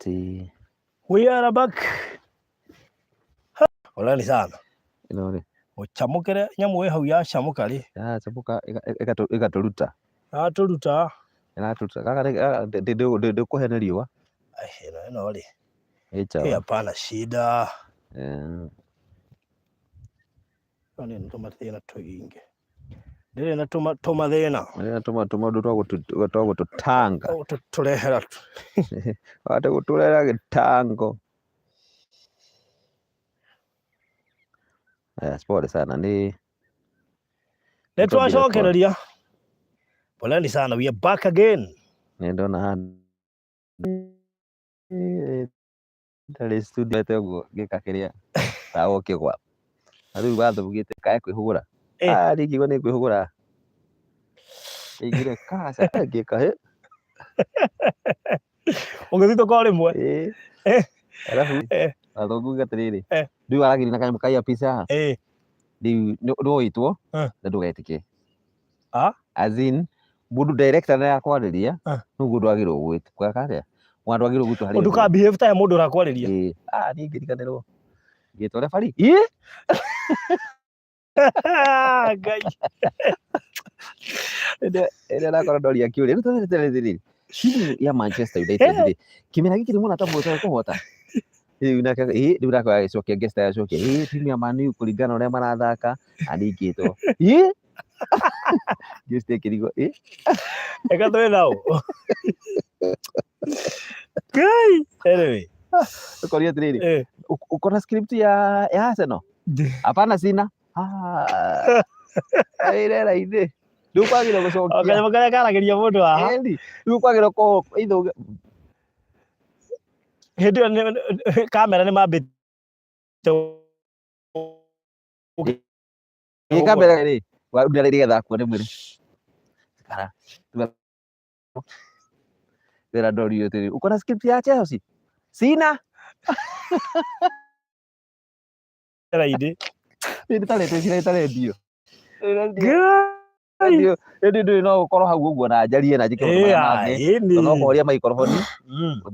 We are back. Olani sana. Inore. Ochamukire nyamu we hau ya chamukari. Ya chamuka igaturuta. Aturuta. Inaturuta. Kaka de kuhene riwa. Ino ri. Echa. Hapana shida. Ani ntoma thina tuinge. Ndire na toma thina. Ndire toma twa tutanga. Turehera. Ate gutulera gitango. Pole sana ni. Netwacokereria. Poleni sana, we are back again. Nendo na ndari studio tego gikakiria tawo kigwa. Ari batho bugite kae kwihugura. Rigi gone kwihugura. Igire kasa gikahe. Ungithito kwa rimwe. Alafu athungu gatiriri. Ndiu aragiri na kanyamu kaya pizza. Ndiu no itwo na ndugetike. As in mundu director na yakwariria nugu ndwagirwo gwita kwa karia mwandu agirwo gutu hari undu ka behave ta mundu rakwariria ni ngirikanirwo ngitore bari gai ende na korondoria kiuri rutu timu ya Manchester United kimera giki rimwe natambuta kuhota naka ndirako agicokia guest agicokia timu ya Man U kuringana uria marathaka aningitwo guest ekirigo eka to nao gai anyway ukoria tiriri ukona script ya Arsenal hapana sina irera ide ndukwagira gucokia akanya kaya karageria mundu aha ndukwagira ko ithu hindi kamera ni mambite kamera ri ndari getha kuone mwiri kara ndera dorio tiri ukona script ya Chelsea sina raide tare dio ndio no ukoro hau uguo na njarie na njike mundu manange no koria maikrofoni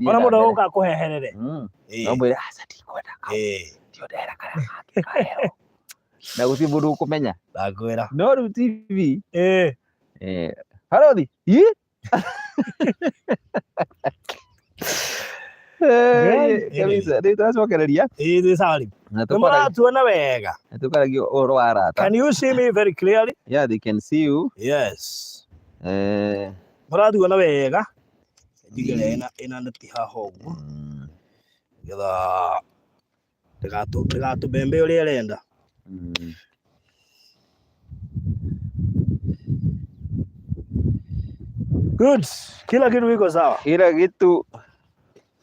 ona mundu uka kuheherere no mwire sati kwenda ndio ndera kana kaero na guti mundu ukumenya ndakwira no ru TV harothi kabisa ndio twacokereria ni sawa na tuona wega tukaragi oro arata. Can you see me very clearly? Yeah, they can see you. Yes. Muratuona wega ndigere ina neti haha uguo getha tigatu bembe uria arenda good kila kitu iko sawa kila kitu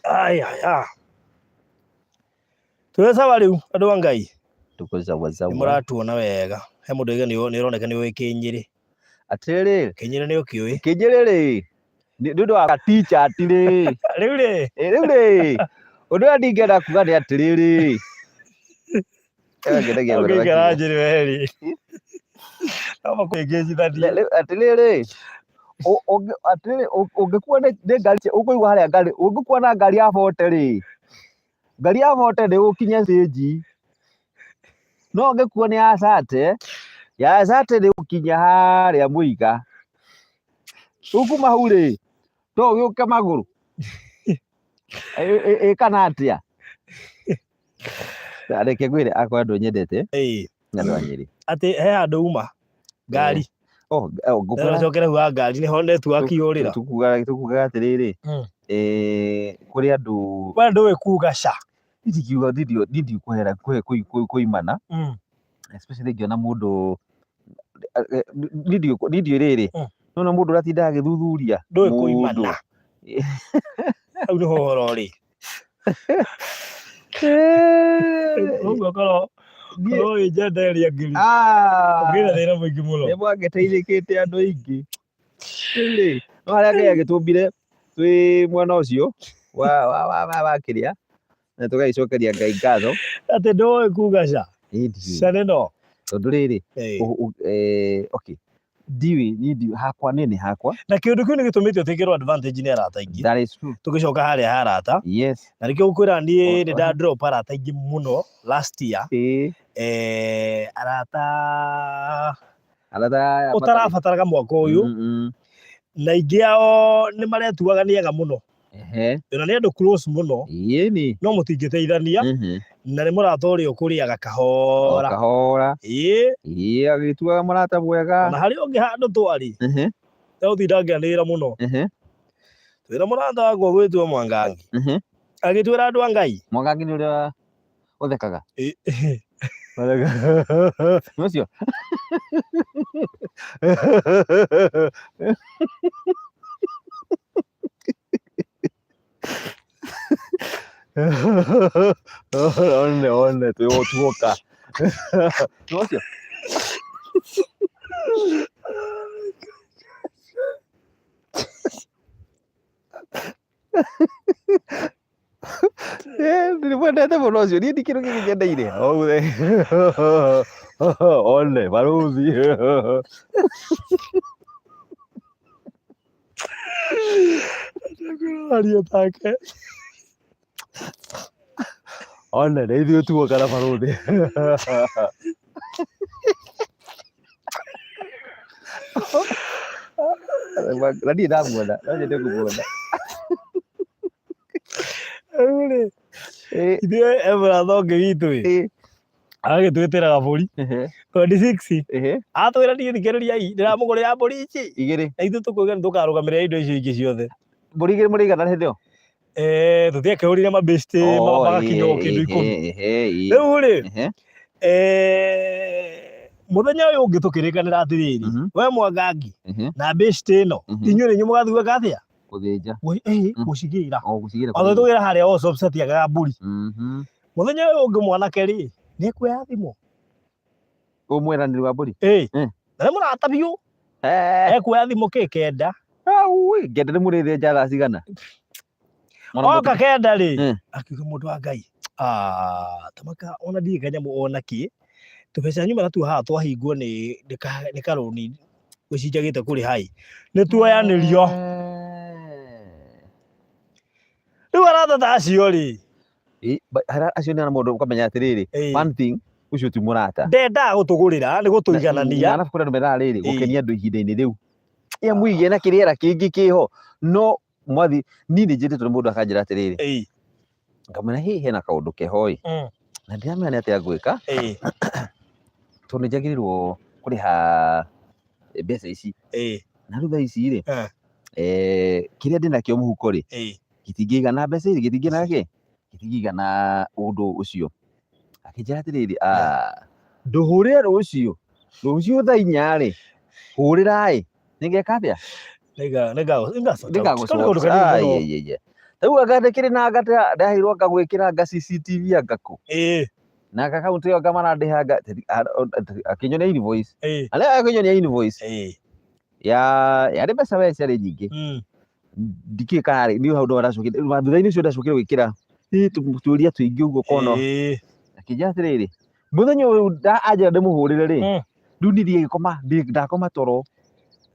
aya tuwe sawa riu andu wa Ngai tuko sawa muratuona wega he mundu ige ni uroneka ni wi Kinyiri atiriri Kinyiri ni ukiui Kinyiri ndu wa teacher atiri riu ri undu ndingenda kuga ni atiriri ngera njiri weri kama kuigithithania atiriri ungikuwa ni ngari ukuigua haria ngari ungikuwa na ngari ya bote ri ngari ya bote ndi gukinya stage no ungikuwa ni ya sate ndi gukinya haria muiga ukuma hau ri to ugiuke maguru kana atia areke gwire akwa andu nyendete andu anyiri ati he andu uma ngari ngukora cokera huwa ngari ni ho network yurira tukuga atiriri kuri andu bandu we kuga ca ndikiuga ndio kuhera kuimana especially ngiona mundu ndio riri nona mundu ratinda agithuthuria ndui kuimana au ni horo ri uguo koro ijenda iria ngiri ngira thina muingi muno ni mwangeteithikite andu aingi ri no haria Ngai agitumbire twi mwena ucio wa kiria na tugaicokeria Ngai ngatho ati ndui kuga ca cane no tondu riri okay ndiwi hakwa nini hakwa na kiundu kiu ni gitumite utikirwo advantage ni arata aingi. That is true. Tugicoka haria harata. Yes. Na nikio gukwira ni nda drop arata aingi muno last year. Arata utarabataraga mwaka uyu na ingi ao ni maretuaga ni ega muno. Na ni andu close muno. No mutingiteithania. Na ni murata uria ukuriaga kahora. Agituaga murata bwega. Na hari ungi handu twari. Tau thidanganira muno. Twira murata wagwa gwitwa Mwangangi. Agitwira andu a Ngai. Mwangangi ni uria uthekaga. Nocio. One tuoka. Nocio. Nilikwendete muno ucio ni ndikiro gigendeire one baruthi ario take one ni ithuĩ tuoka na baruthi na niĩ ndamuona no nyende kũmuona. Ithuĩ emũratha ũngĩ witũ agagĩtwĩtĩra mbũri 26 atwĩra niĩ thikĩrĩriai ndĩramũgũrĩra mbũri ici igĩrĩ na ithuĩ tũkuuga nĩ tũkarũgamĩrĩra indo icio ingĩ ciothe. Mbũri igĩrĩ mũrĩigana hĩndĩ ĩyo? Tũtiakĩhũrire mabĩcitĩ magakinya o kĩndũ 10. Rĩu rĩ mũthenya ũyũ ũngĩ tũkĩrĩkanĩra atĩrĩrĩ we Mwangangi na bĩcitĩ ĩno inyuĩ nĩ inyuĩ mũgathuaga atĩa? Gũthĩnja. Gũcigĩra. Othe tũgĩra harĩa Allsops atiagaga mbũri. Mũthenya ũyũ ũngĩ mwanake rĩ nĩ ekuoya thimũ. Mũeranĩri wa mbũri? Na nĩ mũrata biũ. Ekuoya thimũ kenda. Kenda nĩ mũrĩthĩnja thaa cigana? Oka kenda rĩ akiuga mũndũ wa Ngai tamaka ona ndirĩ kanyamũ ona kĩ tũbeca nyuma natuo haha twahingwo nĩ karũni gũcinjagĩte kũrĩ hai nĩ tuoyanĩrio. Rĩu arata ta acio rĩ acio nĩ mũndũ ũkamenya atĩrĩrĩ one thing ucio ti mũrata ndendaga gũtũgũrĩra nĩ gũtũiganania. Arabu kũrĩa ndũmeraga rĩrĩ gũkenia andũ ihinda-inĩ rĩu mũigie na kĩrĩera kĩngĩ kĩho no mwathi niĩ nĩ njĩtĩtwo nĩ mũndũ akanjĩra atĩrĩrĩ ngamwĩra hena kaũndũ keho na ndiramenya nĩ atĩa ngwĩka tondũ nĩ njagĩrĩirwo kũrĩha mbeca ici na rĩu thaa ici rĩ kĩrĩa ndĩnakĩo mũhuko rĩ gĩtingĩigana mbeca ici gĩtingĩigana ũndũ ũcio. Akĩnjĩra atĩrĩrĩ ndũhũrĩre rũciũ thaa 4 rĩ hũrĩra nĩngeka atĩa? Rĩu anga ndĩkĩrĩ na anga ndaheirwo ngagwĩkĩra nga CCTV angakũ na akaunti ĩyo ngamarandĩha akĩnyonia invoice arĩa akĩnyonia invoice yarĩ mbeca we ciarĩ nyingĩ ndikĩĩ kana nĩ hau ndo aracokire thutha-inĩ ũcio ndacokire gwĩkĩra tuoria tũingĩ ũguo kono. Akĩnjĩra atĩrĩrĩ mũthenya ũyũ anjĩra ndĩmũhũrĩre rĩ rĩu niĩ ndakoma toro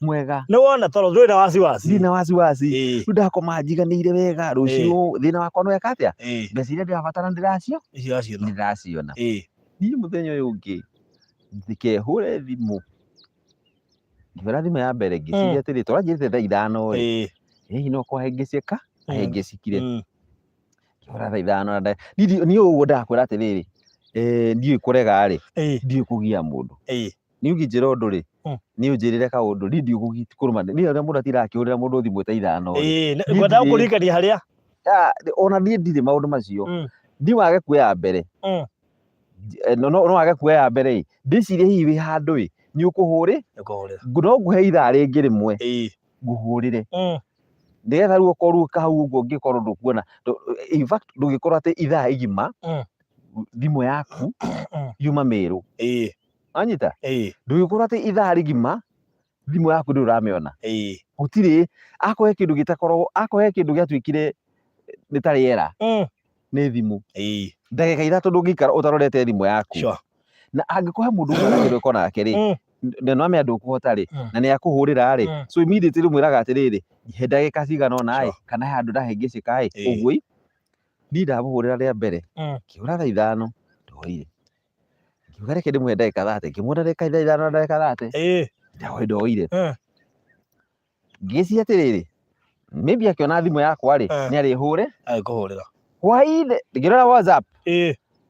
mwega. Nĩ wona toro ndũrĩ na wasiwasi? Ndirĩ na wasiwasi. Rĩu ndakoma njiganĩire wega rũciũ thĩna wakwa nĩ weka atĩa? Mbeca iria ndĩrabatara ndĩraciona. Niĩ mũthenya ũyũ ũngĩ ndikehũre thimũ ngĩhũra thimũ ya mbere ngĩciria atĩrĩrĩ tũranjĩrĩte thaa 5 rĩ hihi no kwahĩngĩcĩka ahĩngĩcikire ngĩhũra thaa 5 niĩ ũguo ndakwĩra atĩrĩrĩ ndiũĩ kũrega rĩ ndiũĩ kũgia mũndũ niĩ ũngĩnjĩra ũndũ rĩ niĩ ũnjĩrĩre kaũndũ niĩ ndiũĩ kũrũmana niĩ ũrĩa mũndũ atirakĩhũrĩra mũndũ thimũ thaa 5 rĩ ngwendaga kũririkania harĩa ona niĩ ndirĩ maũndũ macio niĩ wage kuoya mbere no wage kuoya mbere ndĩcirie hihi wĩ handũ nĩ ũkũhũrĩ no ngũhe ithaa rĩngĩ rĩmwe ngũhũrĩre nĩgetha rĩu okorwo hau ũguo ũngĩkorwo ndũkuona in fact ndũngĩkorwo atĩ ithaa igima thimũ yaku yuma mĩrũ anyita ndũngĩkorwo atĩ ithaa rĩgima thimũ yaku ndũrĩ ũramĩona gũtirĩ akohe kĩndũ gĩatuĩkire nĩ ta rĩera nĩ thimũ ndagĩka 3 ndũngĩikara ũtarorete thimũ yaku na angĩkorwo mũndũ ũngĩ ũkona nake rĩ no ame andu kuhota ri na ni akuhurira ri so immediately mwiraga atiriri he ndagika cigana ona kana handu ndahingicika uguo ni ndamuhurira ria mbere kiura thaa 5 ndoire kiuga reke ndimwe ndagika 30 kimwona ndagika 5 ndagika 30 ndoire ngĩciria atĩrĩrĩ maybe akiona thimũ yakwa rĩ nĩ arĩhũre agĩkũhũrĩra hwaĩ-inĩ ngĩrora WhatsApp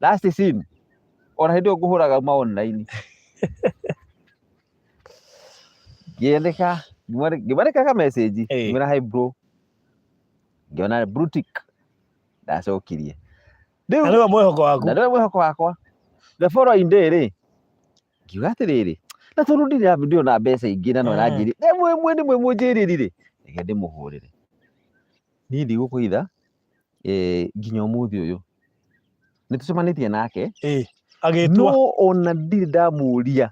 last scene ona hĩndĩ ĩyo ngũhũraga ma online ngĩmwandĩka ka message ngĩmwĩra hi bro ngĩona blue tick ndacokirie na nĩwe mwĩhoko wakwa the following day rĩ ngiuga atĩrĩrĩ na tondũ ndĩona mbeca ingĩ na no ranjĩri nĩmwe mũnjĩrĩri rĩ reke ndĩmũhũrĩre niĩ ndigũkũitha nginya ũmũthĩ ũyũ nĩtũcemanĩtie nake agĩtua no ona ndirĩ ndamũria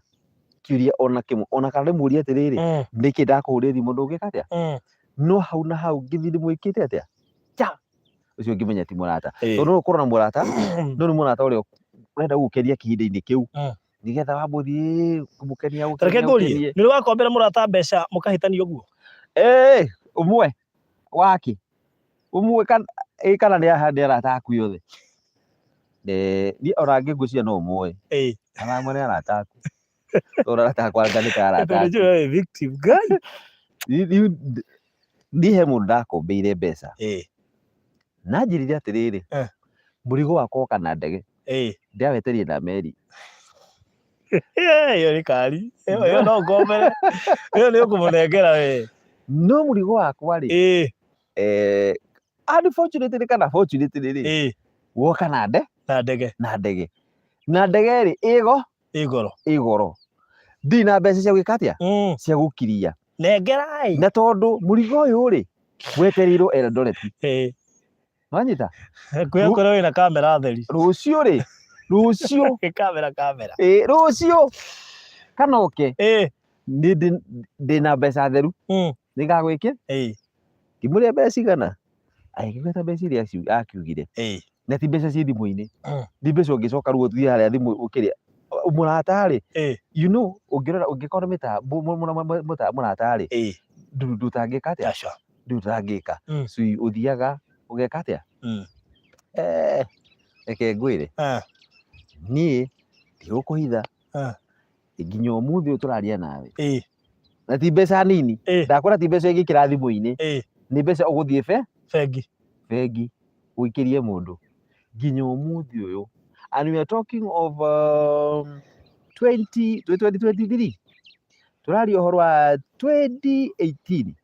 kĩũria ona kĩmwe ona kana ndĩmũrie atĩrĩrĩ nĩkĩ ndakũhũrĩra thimũ ndũngĩka atĩa no hau na hau ngĩthiĩ ndĩmwĩkĩte atĩa ũcio ngĩmenya ti mũrata tondũ no ũkorwo na mũrata no nĩ mũrata ũrĩa ũrenda gũgũkenia kĩhinda-inĩ kĩu nĩgetha wambũthiĩ kũmũkenia nĩ ũgakombera mũrata mbeca mũkahĩtania ũguo ũmwe wake ũmwe kana nĩ arata aku yothe niĩ ona ngĩngũcia no ũmwe aramwe nĩ arata aku tondũ arata akwa anga nĩ ta arata aku niĩ he mũndũ ndakombeire mbeca na njĩrire atĩrĩrĩ mũrigo wakwa ũka na ndege ndĩaweterie na meri iyo nĩ kari iyo no ngombere iyo nĩ ũkũmũnengera we no mũrigo wakwa rĩ unfortunately kana fortunately rĩ woka na ndege rĩ ĩ goro ndirĩ na mbeca cia gwĩka atĩa cia gũkiria nengerai na tondũ mũrigo ũyũ rĩ wetereirwo Eldoret wanyita kwĩyakora wĩna kamera theri rũciũ rĩ kamera rũciũ kana oke ndĩna mbeca theru nĩngagwĩkĩ ngĩmũria mbeca cigana agĩgweta mbeca iria akiugire na ti mbeca ciĩ thimũ-inĩ nĩ mbeca ũngĩcoka rĩu ũthiĩ harĩa thimũ ũkĩrĩa mũrata rĩ you know ũngĩkorwo mũrata rĩ ndũtangĩka atĩa ndũtangĩka so ũthiaga ũgeka atĩa reke ngwĩre niĩ ndigũkũhitha nginya ũmũthĩ ũyũ tũraria nawe na ti mbeca nini ndakwĩra ti mbeca ingĩkĩra thimũ-inĩ nĩ mbeca ũgũthiĩ bengi ũikĩrie mũndũ nginya ũmũthĩ ũyũ and we are talking of 2023 tũraria ũhoro wa 2018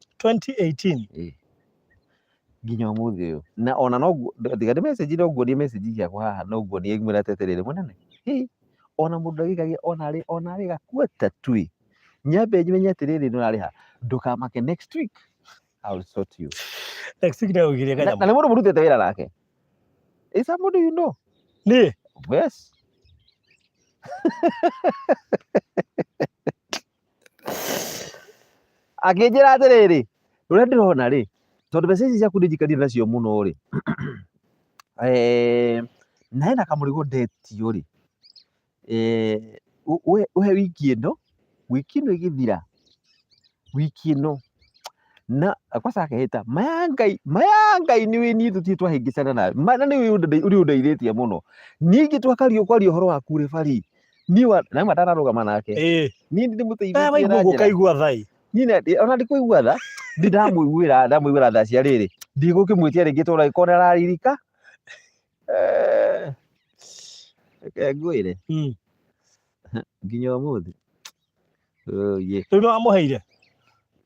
nginya ũmũthĩ ũyũ na ona no tiga ndĩ message no nguonie message ciakwa haha no nguonie ngĩmwĩra atĩrĩrĩ mũnene ona mũndũ ndagĩkagia onarĩ gakuota twi nyambe menye atĩrĩrĩ nĩ ũrarĩha ndũkamake next week I will sort you next week nĩgũgiria kanyamũ na nĩ mũndũ mũrutĩte wĩra nake is somebody you know nĩ yes akĩnjĩra atĩrĩrĩ ũrĩa ndĩrona rĩ tondũ mbeca ici ciaku ndĩnjikarire nacio mũno rĩ na hena kamũrigo ndetio rĩ ũhe wiki ĩno ĩgĩthira wiki ĩno na kwanza akehĩta mayangai nĩ wĩ niĩ tũtirĩ twahĩngĩcana nawe na nĩ ũndeithĩtie mũno ningĩ twakario kwaria ũhoro waku rĩ bari niĩ na matanarũgama nake niĩ ndĩmũteithĩtie na njĩra thai niĩ ona ndikũigua tha ndamũiguĩra tha cia rĩrĩ ndigũkĩmwĩtia rĩngĩ tondũ angĩkorwo nĩ araririka reke ngwĩre nginya ũmũthĩ rĩu nĩwamũheire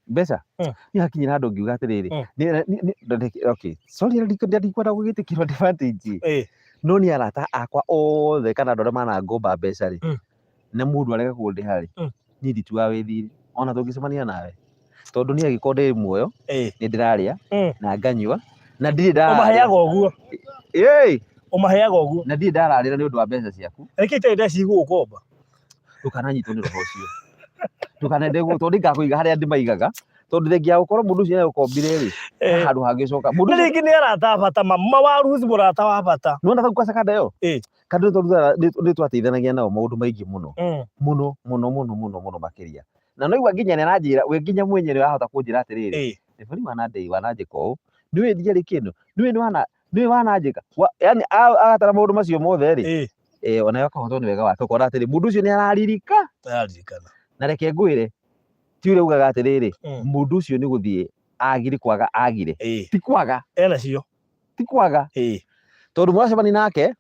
mbeca nĩ hakinyĩra handũ ngiuga atĩrĩrĩ okay sorry ndikwenda gũgĩtĩkĩrwo advantage no nĩ arata akwa othe kana andũ arĩa manangomba mbeca rĩ na mũndũ arega kũndĩha rĩ niĩ ndituaga wĩthiri ona tũngĩcemania nawe tondũ niĩ agĩkorwo ndĩ muoyo nĩ ndĩrarĩa na nganyua na ndirĩ ũmaheaga ũguo ũmaheaga ũguo na ndirĩ ndararĩra nĩ ũndũ wa mbeca ciaku reke itarĩ ndecigũgũkomba ndũkananyitwo nĩ roho ũcio ndũkanende tondũ ndingakũiga harĩa ndĩmaigaga tondũ thengia ya gũkorwo mũndũ ũcio nĩagũkombire rĩ handũ hangĩcoka mũndũ rĩngĩ nĩ arata bata mawaruzi mũrata wa bata nĩwona thau kwa sakanda ĩyo Kandu nĩ twateithanagia nao maũndũ maingĩ mũno mũno makĩria. Na no igua nginya nĩaranjĩra we nginya mwenyewe ahota kũnjĩra atĩrĩrĩ, Referee wananjĩka ũũ, nĩwe ndiarĩ kĩndũ, nĩwe wananjĩka, yani agatara maũndũ macio mothe rĩ, onawe akahotwo nĩ wega wake, ũkona atĩrĩ mũndũ ũcio nĩararirikana. Na reke ngwĩre, ti ũrĩa ugaga atĩrĩrĩ, mũndũ ũcio nĩ gũthiĩ agire kwaga agire, ti kwaga, enacio ti kwaga, tondũ mwacemania nake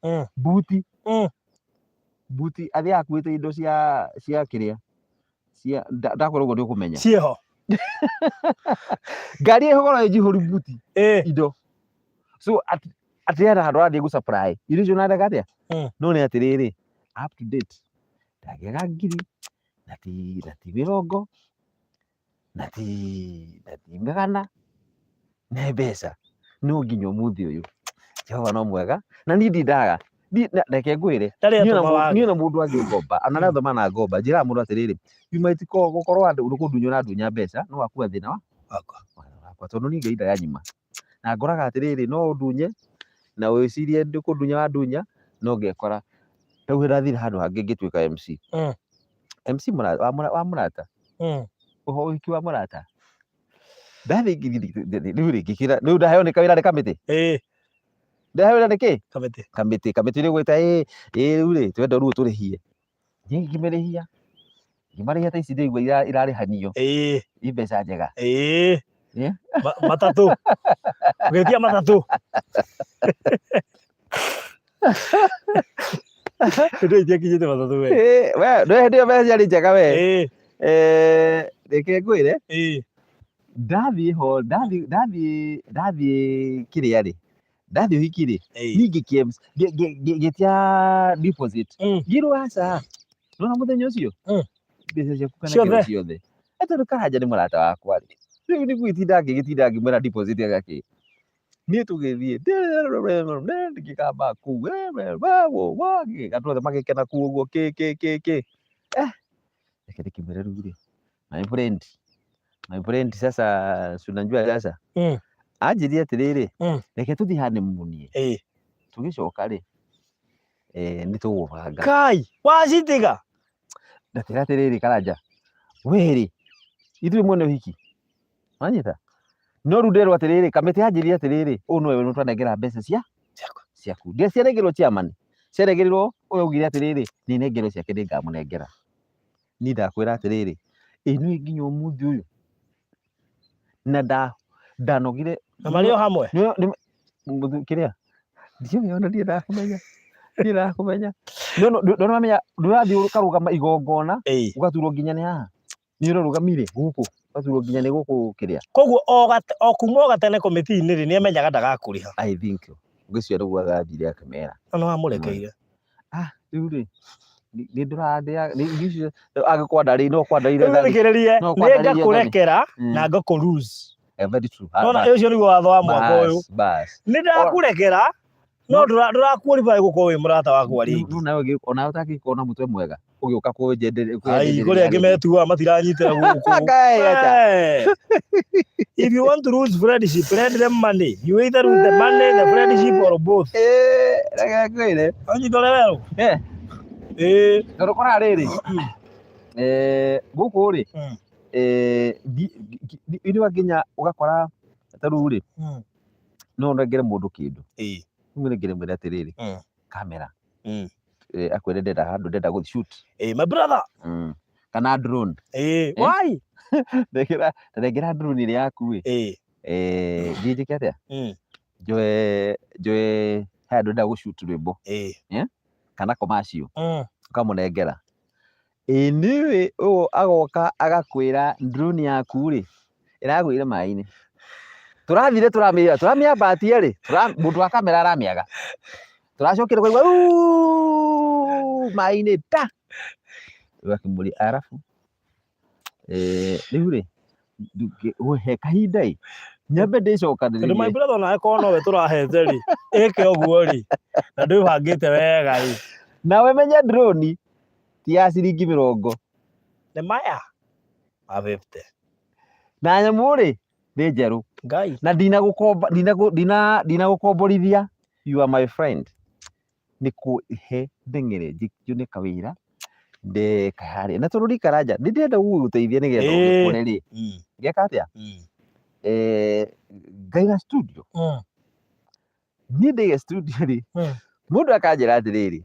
buti athiaga akuĩte indo cia kĩrĩa, ndakwĩra ũguo nĩũkũmenya cieho ngari ĩhũgũrwo ĩnjihũru buti indo, so atĩrĩra handũ arathiĩ gũ supply indo icio na ndeka atĩa, no nĩ atĩrĩrĩ, up to date ndagĩaga ngiri na ti 50 na ti 100 nĩ mbeca, no nginya ũmũthĩ ũyũ Jehova no mwega, na niĩ ndindaga reke ngwĩre, niĩ na mũndũ angĩngomba ona nĩ athoma na ngomba, njĩraga mũndũ atĩrĩrĩ, yuma gũkorwo andũ ũkũndunya na ndunya mbeca no wakua thĩna wakwa, tondũ niĩ Ngai ndayanyima, na ngoraga atĩrĩrĩ, no ũndunye na wĩcirie ndũkũndunya wa ndunya, no ngekora rĩu ndathire handũ hangĩ ngĩtuĩka MC wa mũrata, ũhiki wa mũrata, ndathiĩ rĩu ndaheo nĩ kawĩra nĩ kamĩtĩ, ndaheo wĩra nĩ kĩ? Kamĩtĩ nĩ gwĩta rĩu rĩ twenda rĩu tũrĩhie, niĩ ngĩmarĩhia ta ici ndĩigua irarĩhanio, i mbeca njega, matatũ ũgĩtia matatũ ndio itiakinyĩte matatũ we hĩndĩ ĩyo mbeca ciarĩ njega we, reke ngwĩre, ndathiĩ kĩrĩa rĩ, ndathiĩ ũhiki rĩ, niĩ ngĩtia deposit, ngĩrwo aca nona mũthenya ũcio mbeca ciaku kana ciothe, tondũ Karanja nĩ mũrata wakwa rĩ, rĩu nĩ gũgĩtinda ngĩmwĩra deposit agakĩ, niĩ tũgĩthiĩ ngĩkamba kũu andũ othe magĩkena kũu ũguo reke ndĩkĩmwĩre rĩu rĩ, my friend sasa unajua sasa anjĩrire atĩrĩrĩ, reke tũthiĩ honeymoon, tũgĩcoka rĩ nĩ tũgũbanga. Kai wacitiga ndatĩra atĩrĩrĩ Karanja, we rĩ ithuĩ mwene ũhiki wanyita, no rĩu nderwo atĩrĩrĩ, kamĩtĩ yanjĩrire atĩrĩrĩ, ũũ nĩwe nĩtwanengera mbeca ciaku, cianegerwo chairman, cianegerirwo ũyũ augire atĩrĩrĩ, nĩ nengerwo ciake nĩngamũnengera, niĩ ndakwĩra atĩrĩrĩ, niĩ nginya ũmũthĩ ũyũ na ndanogire na marĩ o hamwe kĩrĩa ndiũĩ ona ndiĩ ndakũmenya ndũramenya ndũrathiĩ ũkarũgama igongona ũgaturwo nginya nĩ haha, niĩ ũrarũgamire gũkũ ũgaturwo nginya nĩ gũkũ kĩrĩa, koguo o kuma o gatene komiti-inĩ rĩ nĩamenyaga ndagakũrĩha. I think ũgĩcio nĩguo agathire akĩmera no amũrekeire rĩu rĩ nĩ ndũrandĩa agĩkorwo ndarĩ no kwandarire nĩngakũrekera na ngakũlose. Very true. Nona ũcio nĩguo watho wa mwaka ũyũ, nĩ ndakũrekera no ndũrakuoriba gũkorwo wĩ mũrata wakwa rĩngĩ, ona ũtangĩkorwo na mũtwe mwega ũgĩũka kũnjenderia kũrĩa angĩ metuaga matiranyitĩra gũkũ. If you want to lose friendship, lend them money. You either lose the money, the friendship or both. Reke ngwĩre anyitore werũ tondũ kora rĩrĩ gũkũ rĩ nĩ nginya ũgakora ta rĩu rĩ no ũnengere mũndũ kĩndũ, ũmũnengere mwĩre atĩrĩrĩ kamera akwĩre ndenda handũ ndenda gũthi shoot my brother kana drone why ndengera drone ĩrĩa yaku thiĩ njĩke atĩa njoe handũ ndenda gũ shoot rwĩmbo kana commercial ũkamũnengera, nĩwe ũũ agoka agakwĩra drone yaku rĩ ĩragũire maĩ-inĩ, tũrathire tũramĩambatia rĩ mũndũ wa kamera aramĩaga, tũracokire kũigua maĩ-inĩ ta ũgakĩmũria arabu rĩu rĩ he kahinda nyambe ndĩcokanĩrĩrie, my brother onawe korwo nowe tũrahete rĩ ĩke ũguo rĩ na ndwĩbangĩte wega rĩ, nawe menya drone ti ya ciringi 50 nĩ maya ma 50 na nyamũ rĩ nĩ njerũ Ngai, na ndinagũkomborithia, you are my friend, nĩ kũhe ndeng'ere njone kawĩra ndekaharĩa na tondũ ndikara nja nĩ ndĩrenda gũgũteithia nĩgetha ũgĩkũre rĩ ngeka atĩa ngaiga studio niĩ ndĩige studio rĩ mũndũ akanjĩra atĩrĩrĩ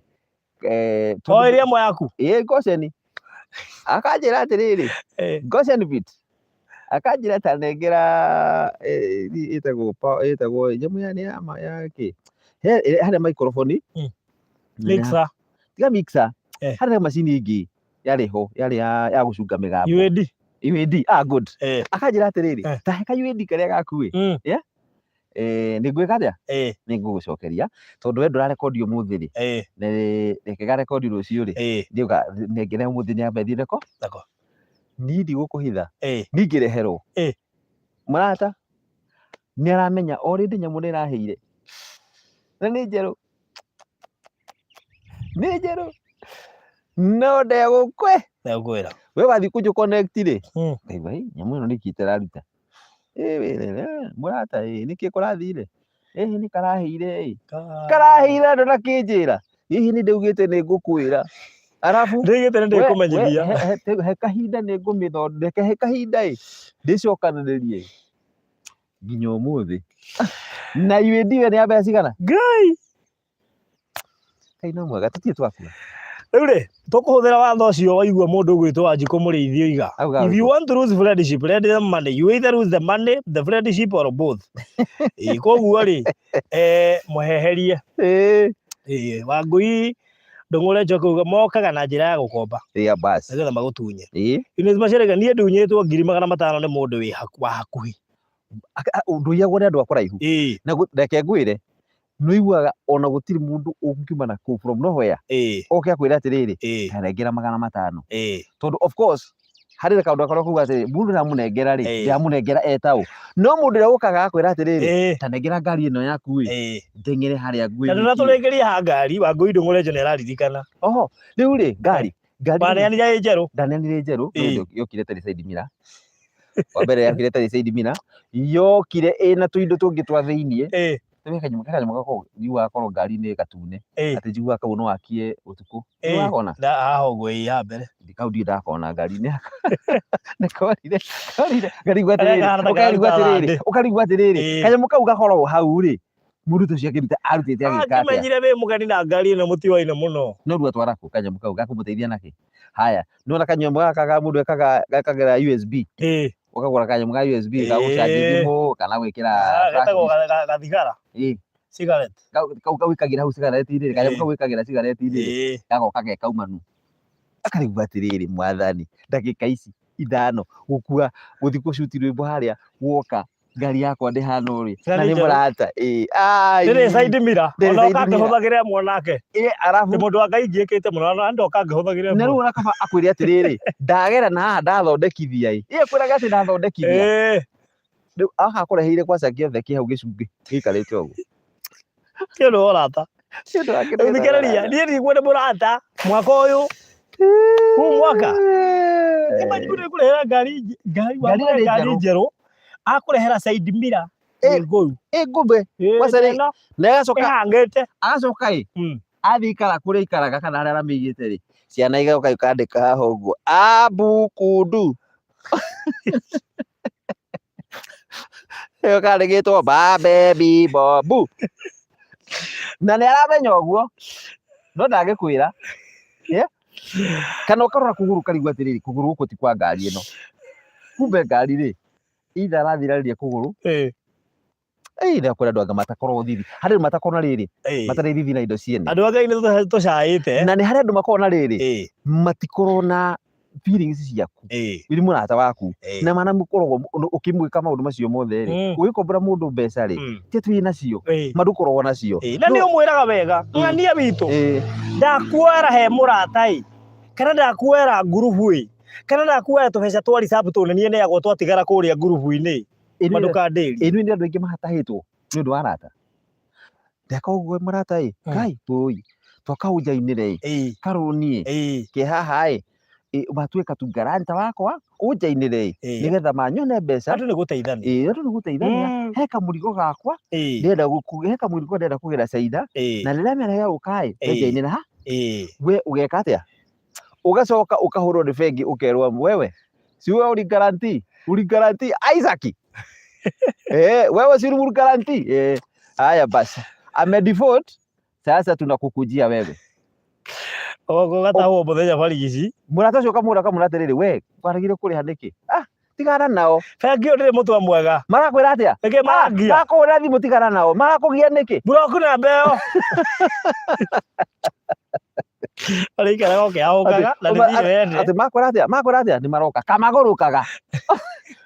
o ĩrĩa ĩmwe yaku Gosheni akanjĩra atĩrĩrĩ Gosheni Beat akanjĩra ta nengera ĩtagwo nyamũ ya kĩ harĩa microphone mixer tiga mixer harĩ macini ingĩ yarĩ ho yarĩ ya gũcunga mĩgambo UAD good akanjĩra atĩrĩrĩ ta he ka UAD karĩa gaku nĩ ngwĩka atĩa nĩ ngũgũcokeria tondũ we ndũrarekondi ũmũthĩ rĩ reke garekondi rũciũ rĩ ndiuga nengere ũmũthĩ nĩ amba thiĩ reko niĩ ndigũkũhitha niĩ ngĩreherwo mũrata nĩ aramenya already nyamũ nĩ ĩrahĩire na nĩ njerũ no ndegũkwĩra we wathiĩ kũnjũ connect rĩ ngaigua nyamũ ĩno nĩkĩ ĩtararuta mũrata nĩkĩ kũrathire nĩ karahĩire andũ na kĩnjĩra hihi nĩ ndaugĩte nĩ ngũkwĩra arabu ndĩgĩte nĩ ndĩkũmenyithia he kahinda nĩ ngũmĩthondeka he kahinda ndĩcokanĩrĩrie nginya ũmũthĩ na UAD we nĩ ambeca cigana Ngai no mwega tũtirĩ twakua rĩu rĩ tũkũhũthĩra watho ũcio waigua mũndũ ũgwĩtwo Wanjikũ Mũrĩithi oiga if you want to lose friendship let them money you either lose the money the friendship or both koguo rĩ mũheherie Wangui Ndung'ure Njoki mokaga na njĩra ya gũkomba basi nĩgetha magũtunye Eunice Machereka niĩ ndunyĩtwo 500,000 nĩ mũndũ wĩ hakuhĩ ndũiyagwo nĩ andũ a kũraihu na reke ngwĩre nĩ iguaga ona gũtirĩ mũndũ ũngiuma na kũu from nowhere oke akwĩra atĩrĩrĩ ndarengera 500 tondũ of course harĩ na kaũndũ gakorwo kuga atĩrĩrĩ mũndũ ndamũnengera rĩ ndamũnengera etao no mũndũ ũrĩa ũkaga akwĩra atĩrĩrĩ ta nengera ngari ĩno yaku ndeng'ere harĩa ngwĩ na ndũratũrengeri ha ngari Wangui Ndung'ure Njoki nĩ araririkana rĩu rĩ ngari ndaneanire njerũ yokire tarĩ side mirror wa mbere yakire tarĩ side mirror yokire ĩna tũindo tũngĩ twa thĩiniĩ kanyamũ gakorwo gakorwo ngari-inĩ gatune atĩ njiguaga kau no wakie ũtukũ nĩ wagona haha ũguo ya mbere kau ndirĩ ndakona ngari-inĩ nĩ korire ũkarigwo atĩrĩrĩ kanyamũ kau gakoragwo hau rĩ mũndũ tũcio arutĩte agĩka atĩa akĩmenyire wĩ mũgeni na ngari ĩno mũtiwaine mũno no rĩu atwara kũ kanyamũ kau gakũmũteithia nake haya nĩwona kanyamũ gaka ga mũndũ gekagĩra USB ũkagũra kanyamũ ga USB ga gũcanji thimũ kana gwĩkĩra getagwo gathigara cigarette kau wĩkagĩra hau cigareti-inĩ kanyamũ kau wĩkagĩra cigareti-inĩ gagoka gekaumanu akarigwo atĩrĩrĩ mwathani ndagĩka ici 5 gũkua gũthiĩ gũcuti rwĩmbo harĩa woka ngari yakwa ndĩhana ũrĩ na nĩ mũrata ndĩrĩ side mirror ona ũkangĩhũthagĩra mwanake arabu nĩ mũndũ wa Ngai ingĩkĩte mũno na ndo ũkangĩhũthagĩra na rĩu ũrakaba akwĩre atĩrĩrĩ ndagera na haha ndathondekithia kwĩraga atĩ ndathondekithia rĩu akakũreheire kwaca gĩothe kĩ hau gĩcungi gĩikarĩte ũguo kĩndũ ũrata thikĩrĩria niĩ ndigwo nĩ mũrata mwaka ũyũ huu mwaka nĩ kũrehera ngari njerũ akũrehera side mirror ngũmbe na ĩhangĩte agacoka athiĩ ikara kũrĩa ikaraga kana harĩa aramĩigĩte rĩ ciana igoka ikandĩka haha ũguo Abukundu ĩyo kandĩkĩtwo Babebi Bobu na nĩ aramenya ũguo no ndangĩkwĩra kana ũkarora kũgũrũ karigwo atĩrĩrĩ kũgũrũ gũkũ ti kwa ngari ĩno kumbe ngari rĩ either arathirarĩria kũgũrũ nĩ kwĩra andũ anga matakorwo thithi harĩ matakorwo na rĩrĩ matarĩ thithi na indo ciene andũ a Ngai nĩ tũcaĩte na nĩ harĩ andũ makorwo na rĩrĩ matikorwo na feelings ciaku wĩ mũrata waku na mana mũkoragwo ũkĩmwĩka maũndũ macio mothe rĩ ũgĩkombora mũndũ mbeca rĩ ti atĩ wĩ nacio mandũkoragwo nacio na nĩ ũmwĩraga wega ng'ania witũ ndakuoera he mũrata kana ndakuoera ngurubu kana ndakuoera tũbeca twa reserve tũnenie neagwo twatigara kũrĩa ngurubu-inĩ mandũkandĩri nĩ andũ aingĩ mahatahĩtwo nĩ ũndũ wa arata ndeka ũguo mũrata Ngai twakaunja-inĩ karũniĩ ke haha batuĩka tu garanta wakwa ũnjainĩre nĩgetha manyone mbeca. Andũ nĩ gũteithania. Andũ nĩ gũteithania. He kamũrigo gakwa ndĩrenda kũgĩra Caina, na rĩrĩa mĩena yagũka njainĩra ha we ũgeka atĩa? Ũgacoka ũkahũrwo nĩ bengi ũkerwo wewe si wewe uli garanti Isaac wewe si uli garanti haya basi amedefault sasa tunakukujia wewe gataho muthenya barigici mũrata ũcio kamũra atĩrĩrĩ we waragire kũrĩha nĩkĩ? Tigana nao bengi ũyũ ndĩrĩ mũtwe mwega. Marakwĩra atĩa? Nĩkĩ marangia? Makũhũrĩra thimũ tigana nao. Marakũgia nĩkĩ? Block namba ĩyo. Arĩikaraga ũkĩahũkaga na nĩthiĩ wende. Atĩ makwĩra atĩa? Nĩ maroka kamagũrũkaga.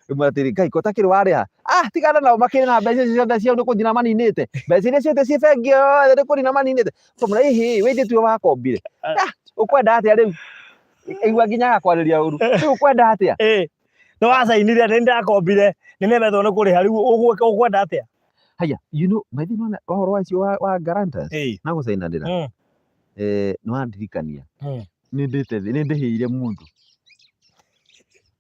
Atĩrĩ Ngai ko takĩrĩ warĩha. Tigana nao makĩrĩ na mbeca ciothe ciao nĩ kũthina maninĩte. Mbeca iria ciothe ci bengi yothe nĩ kũthina maninĩte. Tũmũra hihi we ithuĩ wakombire. Ũkwenda atĩa rĩu? Igua nginya gakwarĩria ũru. Rĩu ũkwenda atĩa? Nĩ wacainire nĩ ndakombire nĩ nemetwo nĩ kũrĩha rĩu ũkwenda atĩa? Haya, maithe nona ũhoro wacio wa guarantors na gũcainanĩra nĩ wandirikania nĩ ndĩhĩire mũndũ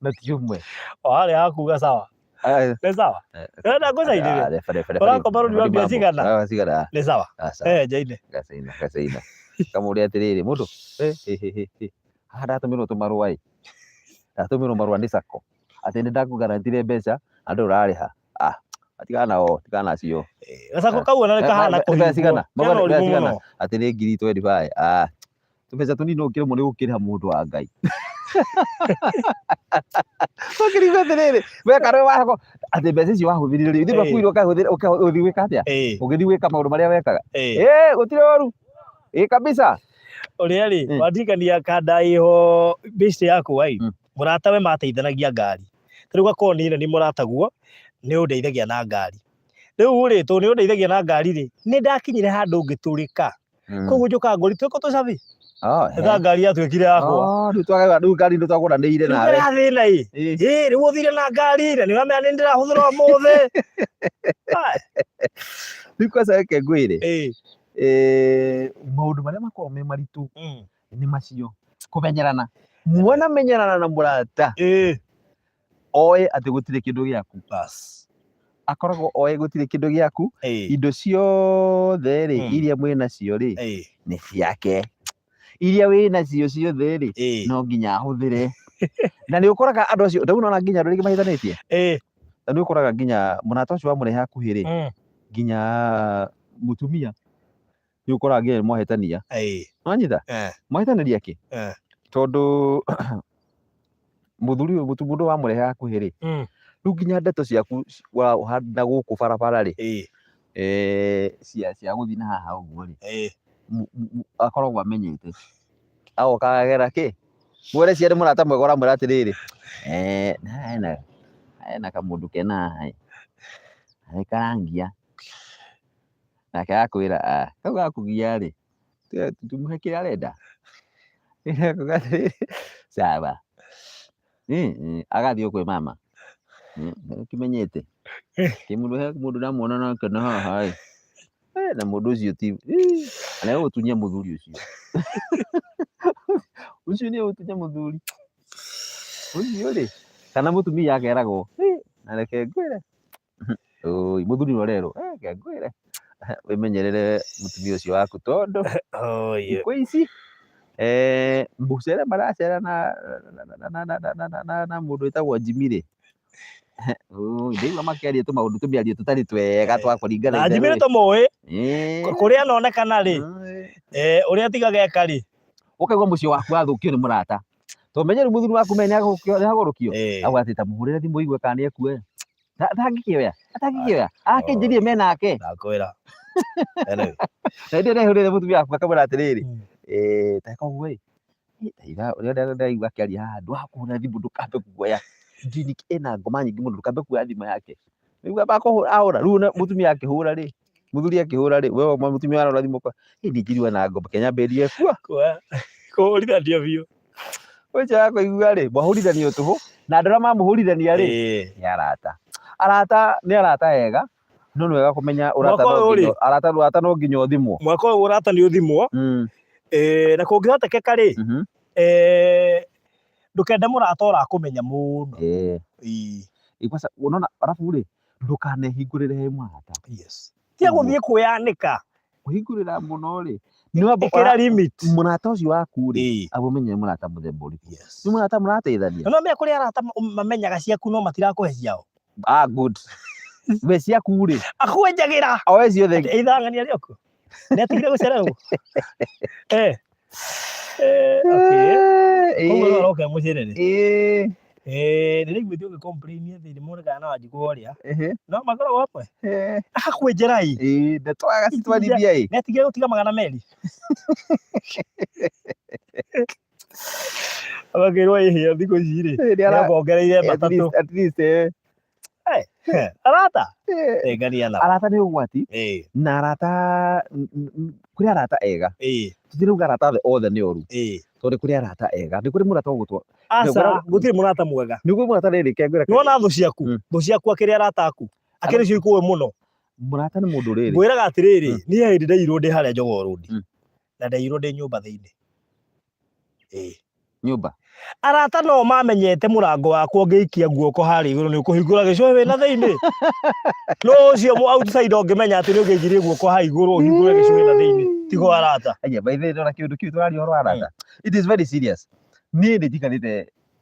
na ti ũmwe. Harĩa hakuga sawa nĩ sawa nĩwenda ngũcainĩre ũrakomba rũni wa mbia cigana nĩ sawa njaine gacaina kamũrĩa atĩrĩrĩ mũndũ haha ndatũmĩrwo tũmarũa ndatũmĩrwo marũa nĩ Sacco atĩ nĩ ndakũgarantire mbeca andũ ũrarĩha tigana nacio. Sacco kau ona nĩ kahana kũhingwo atĩ nĩ 25 tũmbeca tũnini ũkĩremwo nĩ gũkĩrĩha mũndũ wa Ngai. Ũkĩrigwo atĩrĩrĩ weka rĩu wako atĩ mbeca icio wahũthĩrire rĩ ithuĩ bakuirwo ũgĩthiĩ gwĩka atĩa? Ũgĩthiĩ gwĩka maũndũ marĩa wekaga gũtirĩ ũru kabisa. Ũrĩa rĩ wandirikania kandaiho bĩcĩ yakwa mũratawe mateithanagia ngari. Rĩu gakorwo nĩ mũrataguo nĩ ũndeithagia na ngari. Rĩu rĩ tondũ nĩ ũndeithagia na ngari rĩ nĩ ndakinyire handũ ngĩtũrĩka. Koguo njoka ngori twĩko tũcabi. Nĩ ngari yatuĩkire yakwa. Rĩu ngari nĩ twagũranĩire nawe. Rĩu ũthire na ngari na nĩ wamenya nĩ ndĩrahũthĩra ũmũthĩ. Rĩu kwanza reke ngwĩre maũndũ marĩa makoragwo me maritũ nĩ macio kũmenyerana. Mwanamenyerana na mũrata oĩ atĩ gũtirĩ kĩndũ gĩaku. Akoragwo oĩ gũtirĩ kĩndũ gĩaku. Indo ciothe rĩ iria mwĩnacio rĩ nĩ ciake. Iria wĩnacio ciothe rĩ no nginya ahũthĩre. Na nĩ ũkoraga andũ acio rĩu nona nginya andũ rĩngĩ mahithanĩtie. Na nĩ ũkoraga nginya mũrata ũcio wamũrehe hakuhĩ rĩ nginya mũtumia nĩ ũkoraga nginya mwahĩtania. Wanyita mwahĩtanĩria kĩ? Tondũ mũndũ wamũrehe hakuhĩ rĩ rĩu nginya ndeto ciaku na gũkũ barabara rĩ cia gũthiĩ na haha ũguo rĩ akoragwo amenyete. Agoka agera kĩ mwere cia nĩ mũrata mwega ũramwĩra atĩrĩrĩ hena kamũndũ kena karangia nake agakwĩra kau gakugia rĩ tũmũhe kĩrĩa arenda. Sawa agathiĩ kwĩ mama kimenyete mũndũ ndamuona nake na haha na mũndũ ũcio ti nĩ gũtunya mũthuri ũcio nĩ gũtunya mũthuri ũcio rĩ kana mũtumia akeragwo na reke ngwĩre mũthuri ũrerwo reke ngwĩre wĩmenyerere mũtumia ũcio waku tondũ thikũ ici mũcere maracera na mũndũ wĩtagwo Jimmy rĩ ndĩigua makĩaria tũmaũndũ tũmĩario tũtarĩ twega twa kũringana na Jimmy nĩ tũmũĩ kũrĩa anonekana rĩ ũrĩa tigaga eka rĩ ũkaigua mũciĩ waku wathũkio nĩ mũrata tũmenye rĩu mũthuri waku nĩ agũrũkio auga atĩ ta mũhũrĩre thimũ igue kana nĩ ekue atangĩkĩoya akĩnjirie menake ndakwĩra na hĩndĩ ĩrĩa hũrĩre mũtumia waku akamwĩra atĩrĩrĩ teka ũguo ũrĩa ndaigua akĩaria haha ndwakũhũra thimũ ndũkambe kuoya ngirini ĩna ngoma nyingĩ mũno ndũkambe kuoya thimũ yake. Rĩu ahũra rĩu mũtumia akĩhũra rĩ mũthuri akĩhũra rĩ we mũtumia arora thimũ hĩndĩ njirua na ngombe Kenya mbĩrie kũhũrithanio biũ ũcio wakũigua rĩ mwahũrithanio tũhũ na andũ arĩa mamũhũrithania rĩ nĩ arata nĩ arata ega no nĩ wega kũmenya ũrata no nginya ũthimwo. Mwaka ũyũ ũrata nĩ ũthimwo na kũngĩhotekeka rĩ ndukende mũrata ũrakũmenya mũno. Kwanza unaona, alafu ule ndukanehingũrĩre he mũrata. Tiga gũthiĩ kwĩyanĩka. Kũhingũrĩra mũno rĩ, ĩkĩra limit. Mũrata ũcio waku rĩ, amũmenye mũrata mũthemba ũrĩkũ. Nĩ mũrata mũrateithania. No menya kũrĩ arata mamenyaga ciaku no matirakũhe ciao. Good. We ciaku rĩ, akwenjagĩra oe ciothe ithangania rĩoko. Nĩatigire gũcererwo. Okay. Koguo no aroke mũcere rĩ. Nĩraiguĩte ũgĩ-complain atĩ nĩmonekaga na Wanjikũ ũrĩa. No makoragwo hamwe. Akakwenjera ĩ. Nĩtwaga citwarithia ĩ. Nĩatigire gũtiga 200. Agakĩrwo ihĩa thikũ ici rĩ. Nĩakongereire matatũ. At least arata. Ngania nao. Arata nĩ ũgwati. Na arata, kũrĩ arata ega. Tũtirauga arata othe nĩ oru. Tondũ kũrĩ arata ega. Nĩ kũrĩ mũrata ũgũtwa. Aca, gũtirĩ mũrata mwega. Nĩ kũrĩ mũrata rĩrĩ kengũra. Nĩwona thũ ciaku. Thũ ciaku akĩrĩ arata aku. Akĩrĩ cio ikũwe mũno. Mũrata nĩ mũndũ rĩrĩ. Ngwĩraga atĩrĩrĩ, niĩ hĩndĩ ndaiyirwo ndĩ harĩa Jogoo Road. Na ndaiyirwo ndĩ nyũmba thĩinĩ. Nyũmba. Arata no mamenyete mũrango wakwa ngĩikia guoko harĩa igũrũ nĩ ũkũhingũra gĩcũhĩ wĩna thĩinĩ. No ũcio outsider ũngĩmenya atĩ nĩ ũngĩigirie guoko ha igũrũ ũhingũre gĩcũhĩ na thĩinĩ. Tigo arata. By the way, ndona kĩndũ kĩu tũraria ũhoro wa arata. It is very serious. Niĩ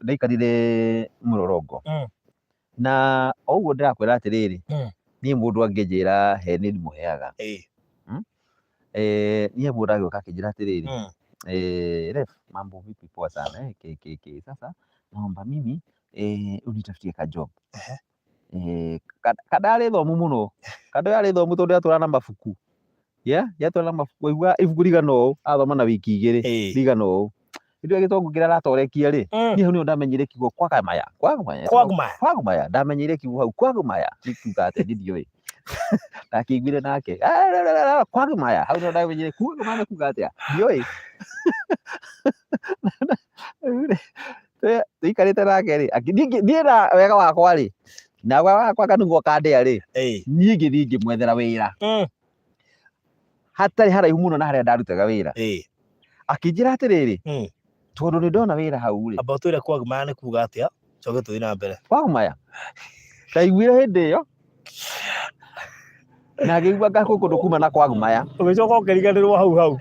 ndaikarire Mũlolongo. Na ũguo ndĩrakwĩra atĩrĩrĩ, niĩ mũndũ angĩnjĩra he nĩ ndĩmũheaga. Niĩ mũndũ agĩũka akĩnjĩra atĩrĩrĩ, ref, mambo vipi, poa sana, sasa naomba mimi unitafutie ka job. Kadarĩ thomu mũno, kadarĩ thomu tondũ atũra na mabuku. Yatũra na mabuku, aigua ibuku rigana ũũ, athoma na wiki 2 rigana ũũ. Ndio agĩtongo kĩrĩa aratorekia rĩ, niĩ hau nĩho ndamenyire kiugo Kwagmaya, ndamenyire kiugo hau Kwagmaya, nĩkiuga atĩ ndithiũĩ. Ndakĩiguire nake Kwagmaya, hau nĩho ndamenyire Kwagmaya nĩ kuuga atĩa, ndiũĩ. Tũikarĩte nake rĩ, niĩ na wega wakwa rĩ, na wakwa kanungo kandĩa rĩ, niĩ ngĩthiĩ ngĩmwethera wĩra. Hatarĩ haraihu mũno na harĩa ndarutaga wĩra. Akĩnjĩra atĩrĩrĩ, tondũ nĩ ndona wĩra hau rĩ. Amba ũtwĩre Kwagmaya nĩ kuuga atĩa, coke tũthiĩ na mbere. Kwagmaya, ndaiguire hĩndĩ ĩyo na ngĩigua ngakũndũ kuma na Kwagmaya. Ũgĩcoka ũkĩriganĩrwo hau.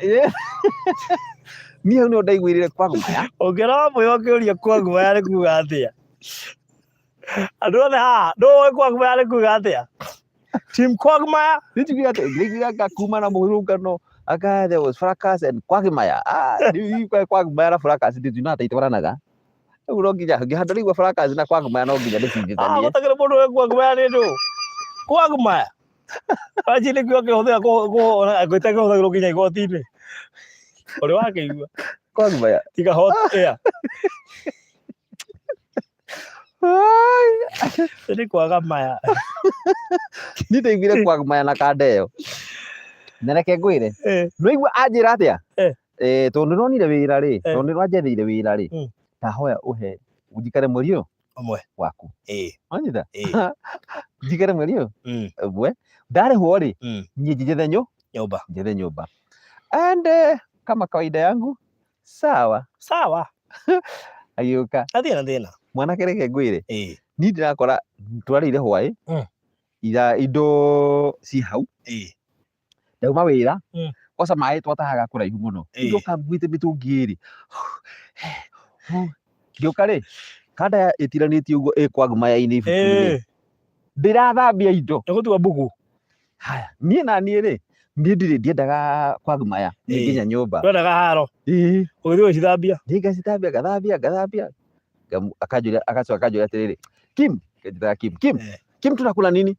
Niĩ hau nĩho ndaiguĩrĩre Kwagmaya. Ũngĩrora mwĩyo ũkĩũria Kwagmaya nĩ kuuga atĩa. Andũ othe haha, ndũĩ Kwagmaya nĩ kuuga atĩa. Team Kwagmaya. Nĩnjiguire atĩ ngĩigua ngakuma na mũrũngano. There was fracas and Kwagmaya. Kwagmaya na fracas ndĩtunata itwaranaga. Rĩu no nginya ngĩhanda rĩigua fracas na Kwagmaya no nginya ndĩcingithanie. Gũtakĩrĩ mũndũ ũĩ Kwagmaya nĩ ndũ. Kwagmaya. Aci nĩkĩo akĩhũthĩra gĩtagĩhũthagĩrwo nginya igoti-inĩ. Ũrĩ wakĩigua. Kwagmaya. Tiga hot air. Nĩ Kwagmaya. Niĩ ndaiguire Kwagmaya na kanda ĩyo. Na reke ngwĩre, nĩwaigua anjĩra atĩa? Tondũ nĩronire wĩra rĩ, tondũ nĩwanjetheire wĩra rĩ, ndahoya ũhe ũnjikare mweri ũyũ ũmwe waku. Wanyita? Njikare mweri ũyũ ũmwe. Ndarĩhwo rĩ, niĩ njethe nyũmba. And kama kawaida yangu, sawa. Agĩũka. Athĩna thĩna. Mwanake reke ngwĩre, niĩ ndĩrakora twarĩire hwaĩ, indo ci hau. Ndauma wĩra, kwanza maĩ twatahaga kũraihu mũno. Ndoka nguĩte mĩtũngi 2. Ngĩũka rĩ, kanda ĩtiranĩtie ũguo Kwagmaya-inĩ ibuku-inĩ. Ndĩrathambia indo. Nĩgũtua mbuku. Haya, niĩ rĩ, niĩ ndiendaga Kwagmaya, niĩ nginya nyũmba. Ndwendaga haro. Ũgĩthiĩ ũgĩcithambia. Niĩ ngacithambia, ngathambia. Agacoka akanjũria atĩrĩrĩ, Kim, tunakula nini?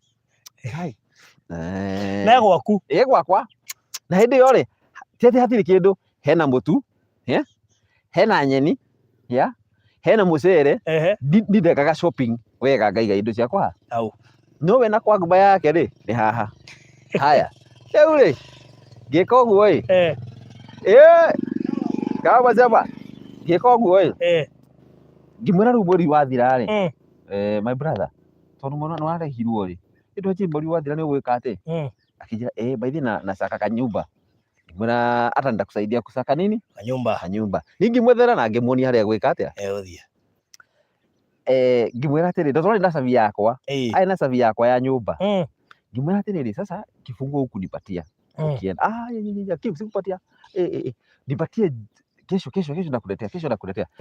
Na gwaku. Gwakwa. Na hĩndĩ ĩyo rĩ, tiatĩ hatirĩ kĩndũ, hena mũtu, hena nyeni, hena mũcere, ndindekaga shopping wega ngaiga indo ciakwa. No we na Kwagmaya yake rĩ, nĩ haha. Haya, rĩu rĩ, ngĩka ũguo ĩ. Kama ngĩka ũguo ĩ. Ngĩmwĩra rĩu mweri wathira rĩ, my brother, tondũ mũno nĩwarehirwo rĩ, ĩndũ mweri wathira nĩ ũgwĩka atĩ? Akijira by the nasaka kanyumba. Ngĩmwĩra hata nitakusaidia kusaka nini? Kanyumba. Ningĩ mwethera na ngĩmuonia harĩa gwĩka atĩa. Ũthiĩ. ngimwira atiriri ndotwari na cabi yakwa ai na cabi yakwa ya nyumba ngimwira atiriri sasa kifunguo huku nipatia ukienda Kim sikupatia nipatie kesho nakuletea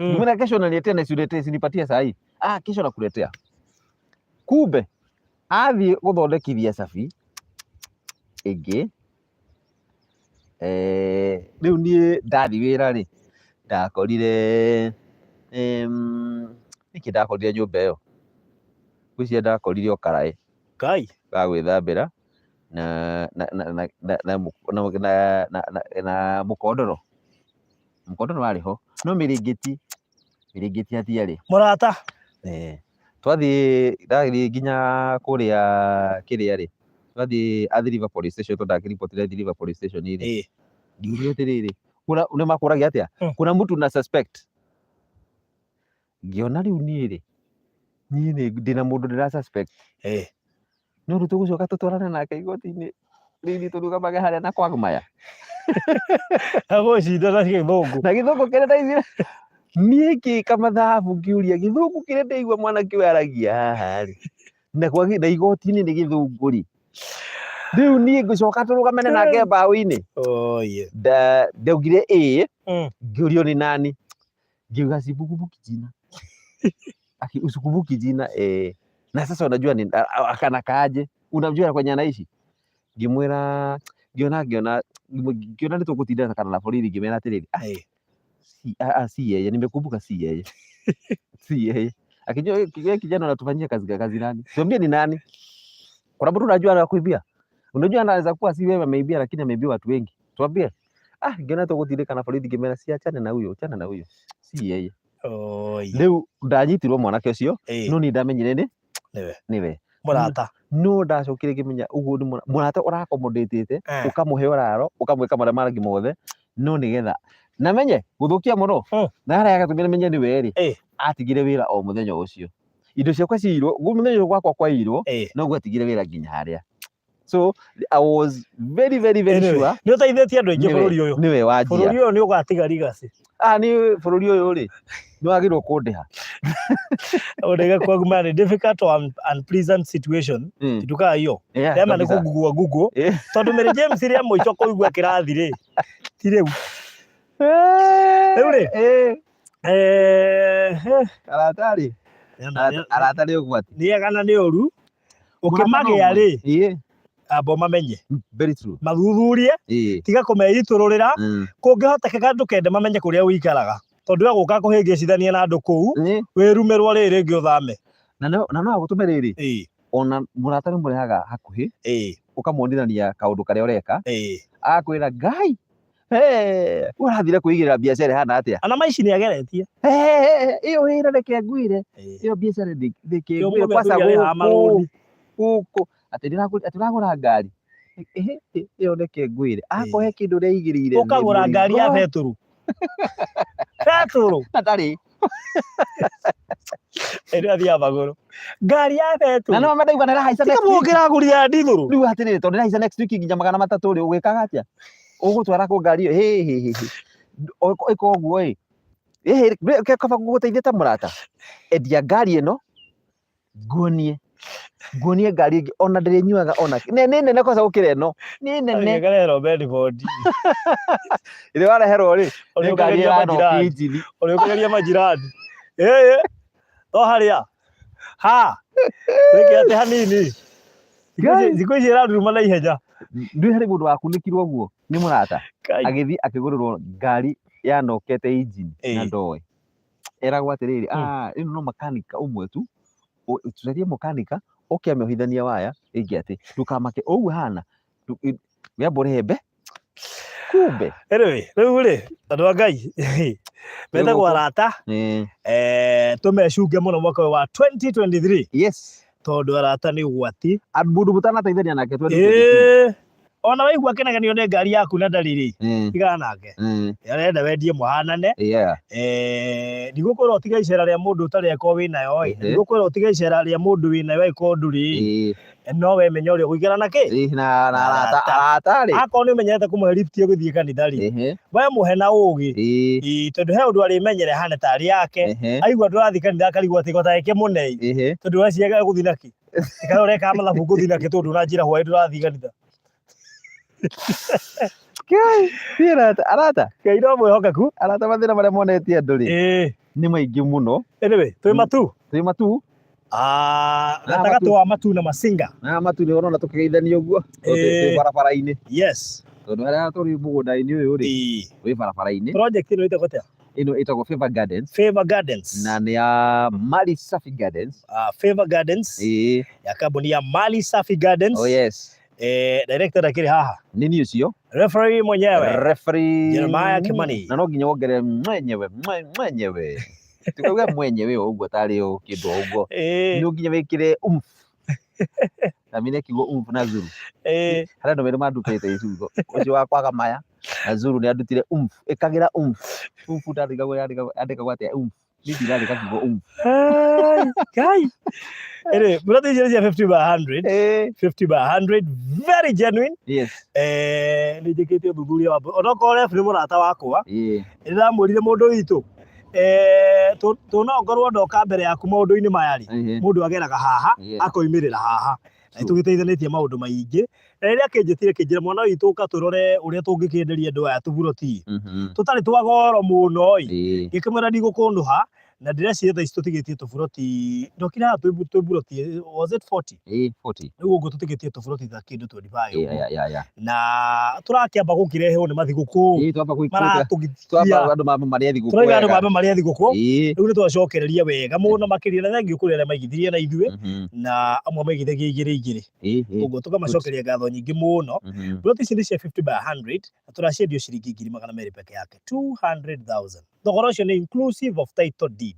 ngimwira kesho naniletea na siuletee sinipatie saa hii kesho nakuletea kumbe athi guthondekithia cabi ingi riu nie ndathi wira ri ndakorire niki ndakorire nyumba iyo gwiciria ndakorire o karai ga gwithambira na mukondoro wari ho no miringiti atiari murata ndathi nginya kuria kiria ri twathi Athi River Police Station ndakiripotire Athi River Police Station iri ngiuria atiriri una makuragia atia kuna mtu na suspect ngiona riu nie ndina mundu ndira suspect no ndu tugucoka tutwarane nake igoti-ini riri turugamage haria na kwagumaya agocinda na githungu kire ndaithire nie ngika mathabu ngiuria githungu kire ndaigua mwanake uyu aragia haha ri na igoti-ini ni githungu ri riu nie ngucoka turugamane nake mbaũ-ini ndaugire ngiurio ni nani ngiuga sibukubuki jina usikumbuki jina na sasa unajua ni akana kaje unamjua kwenye anaishi ngimwira ngiona nitugutinda kana na borithi ngimwira atiriri si yeye nimekumbuka si yeye akijua kijana anatufanyia kazi nani tuambie ni nani kuna mtu unajua anakuibia unajua anaweza kuwa si wewe ameibia lakini ameibia watu wengi tuambie ngiona tugutinda kana borithi ngimwira si achane na huyo si yeye riu ndanyitirwo mwanake ucio no ni ndamenyire niwe murata no ndacokire ngimenya uguo ni murata urakomodetete ukamuhe uraro ukamwika maria marangi mothe no nigetha namenye guthukia muno na haria agatumire menye ni weri atigire wira o muthenya ucio indo ciakwa ciirwo muthenya gwakwa kwairwo no gwatigire wira nginya haria so I was very sure ni uteithĩtie andũ aingĩ bũrũri ũyũ niwe wanjia bũrũri ũyũ ni ũgatiga legacy ni bũrũri ũyũ ri ni wagirwo kundiha odega kwaguma ni difficult or unpleasant situation titukaa hiyo dema ni kugugua tondu Mary James ria muico kuigua kirathi ri ti riu ri aratari ugwati ni agana ni uru ukimagia ri abo mamenye very true mathuthurie tiga kumeitururira kungihotekeka ndukende mamenye kuria uikaraga tondu aguka kuhingicithania na andu kuu wirumirwo riri ngi uthame na no agutume riri ona murata ni murehaga hakuhi ukamuonithania kaundu karia ureka akwira ngai urathire kuigirira biacara hana atia ana maici ni ageretie iyo wira reke nguire iyo biacara ndikingwire kwasa guku ati ndiragura ngari iyo reke nguire akohe kindu reigirire ukagura ngari ya beturu atari ĩrĩa thia magũrũ ngari ya beturu na no mendaigua nĩ rahaica next week kĩragũria ndithũrũ rĩu hatirĩ tondũ rahaica next week nginya 300 rĩ ũgwĩkaga atĩa ũgũtwara kũ ngari ĩyo ĩka ũguo kaba gũgũteithia ta mũrata endia ngari ĩno nguonie ngari ĩngĩ ona ndĩrĩnyuaga ona nĩ nene kosa gũkĩra ĩno nĩ nene ngereherwo Bedford ĩrĩ wareherwo rĩ nĩ ngari ya no injini ũrĩũkĩgeria majirani no harĩa wĩke atĩ hanini thikũ ici ĩraruruma na ihenya ndũĩ harĩ mũndũ wakunĩkirwo ũguo nĩ mũrata agĩthiĩ akĩgũrĩrwo ngari yanokete injini na ndoĩ eragwo atĩrĩrĩ ĩno no makanika ũmwe tu tucarie mũkanika oke amĩohithania waya ĩngĩ atĩ ndũkamake ũguo hana wĩamba ũrĩhembe kumbe rĩu rĩ andũ a Ngai metagwo arata tumecunge mũno mwaka wa 2023 yes tondu arata nĩ ũgwati mũndũ mũtanateithania nake 2023 ona waigua kenagenio nĩ ngari yaku na ndarĩ tigana nake arenda wendie mũhanane ndigũkwĩra ũtige icera rĩa mũndũ ũtarĩ eko wĩnayo ndigũkwĩra ũtige icera rĩa mũndũ wĩnayo ĩko ndũrĩ no we menya ũrĩa ũgũikara na kĩ na arata rĩ akorwo nĩ ũmenyerete kũmũhe lift gũthiĩ kanitha rĩ we mũhe na ũgĩ tondũ he ũndũ arĩmenyere hane tarĩ yake aigua ndũrathiĩ kanitha akarigwo atĩ gotageke mũnei tondũ weciaga gũthiĩ nakĩ ĩkarĩa ũreka mathabu gũthiĩ nakĩ tondũ ũranjĩra hwaĩ ndũrathiĩ kanitha arata Ngai no mwĩhokeku arata mathĩna marĩa monetie andũ rĩ nĩ maingĩ mũno anyway twĩ matu gatagatĩ wa matu na masinga matu nĩ ũrona tũkĩgeithania ũguo twĩ barabara-inĩ yes tondũ harĩa tũrĩ mũgũnda-inĩ ũyũ rĩ wĩ barabara-inĩ project ĩno ĩtagwo atĩa ino ĩtagwo Favour Gardens na nĩ ya Mali Safi Gardens Favour Gardens ya kambuni ya Mali Safi Gardens oh yes director akiri haha nini ucio referee mwenyewe Jeremiah Kimani na no nginya wongere mwenyewe tukauga mwenyewe ũguo tarĩ kĩndũ ũguo no nginya wĩkĩre na mine kigo na Zulu harĩa andũ merĩ mandutĩte icungo ũcio wa kwaga maya na Zulu nĩ andutire ĩkagira ndandĩkagwo atĩa nĩthi ndandĩka kigo Kai anyway brother is 50 by 100 50 by 100 very genuine yes nĩ njĩkĩte ũthuthuria wa onokorwo referee mũrata wakwa ndĩramwĩrire mũndũ witũ tũnongorwo ndoka mbere yaku maũndũ-inĩ maya rĩ mũndũ ageraga haha akoimĩrĩra haha na tũgĩteithanĩtie maũndũ maingĩ na rĩrĩa kĩnjĩtire mwana witũ ũka tũrore ũrĩa tũngĩkĩenderia andũ aya tũburoti tũtarĩ twa goro mũno ngĩkĩmwĩra ndigũkũnũha na ndĩreciria thaa ici tũtigĩtie tũburoti ndokire haha twĩ buroti was it 40 40 rĩu ũguo tũtigĩtie tũburoti ta kĩndũ 25 na tũrakĩamba gũkĩrehwo nĩ mathigũkũ maratũgitia andũ mambe marĩa thigũkũ tũraiga andũ mambe marĩa thigũkũ rĩu nĩ twacokereria wega mũno makĩria na thengiũ kũrĩ arĩa maigithirie na ithuĩ na amwe maigithagia igĩrĩ ũguo tũkamacokeria ngatho nyingĩ mũno buroti ici nĩ cia 50 by 100 na tũraciendio ciringi 200 peke yake 200,000 thogora ũcio nĩ inclusive of title deed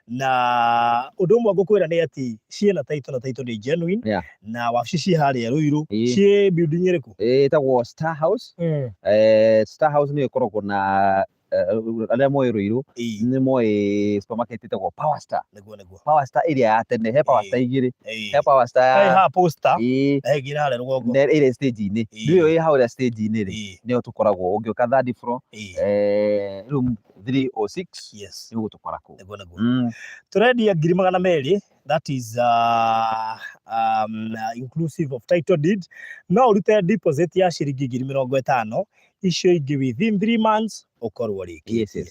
na ũndũ ũmwe ngũkwĩra nĩ atĩ ciĩna title na title nĩ genuine na wabici ciĩ harĩa Ruiru ciĩ building ĩrĩkũ ĩtagwo Star House Star House nĩ ĩkoragwo na arĩa moĩ Ruiru nĩ moĩ supermarket ĩtagwo Power Star Power Star ĩrĩa ya tene he Power Star igĩrĩ he Power Star ha poster ĩngĩ harĩa rũgongo ĩrĩa stage-inĩ rĩu ĩ hau stage-inĩ rĩ nĩyo tũkoragwo ũngĩũka 3rd floor room 306 yes nĩguo tũkora kũu tũrendia 200,000 that is inclusive of title deed no ũrute deposit ya ciringi 50,000 icio ingĩ within 3 months ũkorwo rĩkĩtie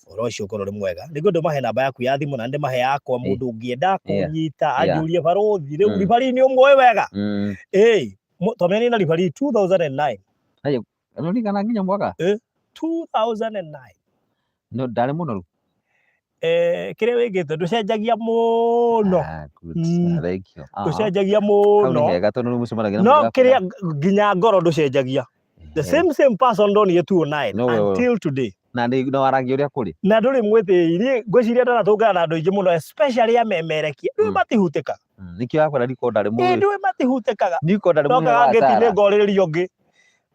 ũhoro ũcio ũkorwo rĩ mwega nĩguo ndũmahe namba yaku ya thimũ na ndĩmahe yakwa mũndũ ũngĩenda kũnyita anjũrie barothi rĩu ribari nĩ ũmwe wega tũmenye na ribari 2009 anĩrigana nginya mwaka 2009 no ndarĩ mũnoru kĩrĩa wĩkĩte ndũcenjagia mũno ndũcenjagia mũno no kĩrĩa nginya ngoro ndũcenjagia the same person ndonire 2009 until today na nĩ warangi ũrĩa kũrĩ na ndũrĩ mwĩtĩĩri ngwĩciria ndanatũngana na andũ aingĩ mũno especially amemerekia ndũĩ matihutĩka nĩkĩo yakora Niko ndarĩ mũĩ ndũĩ matihutĩkaga Niko ndarĩ mũĩ wa ngeti nĩ ngorĩrĩria ũngĩ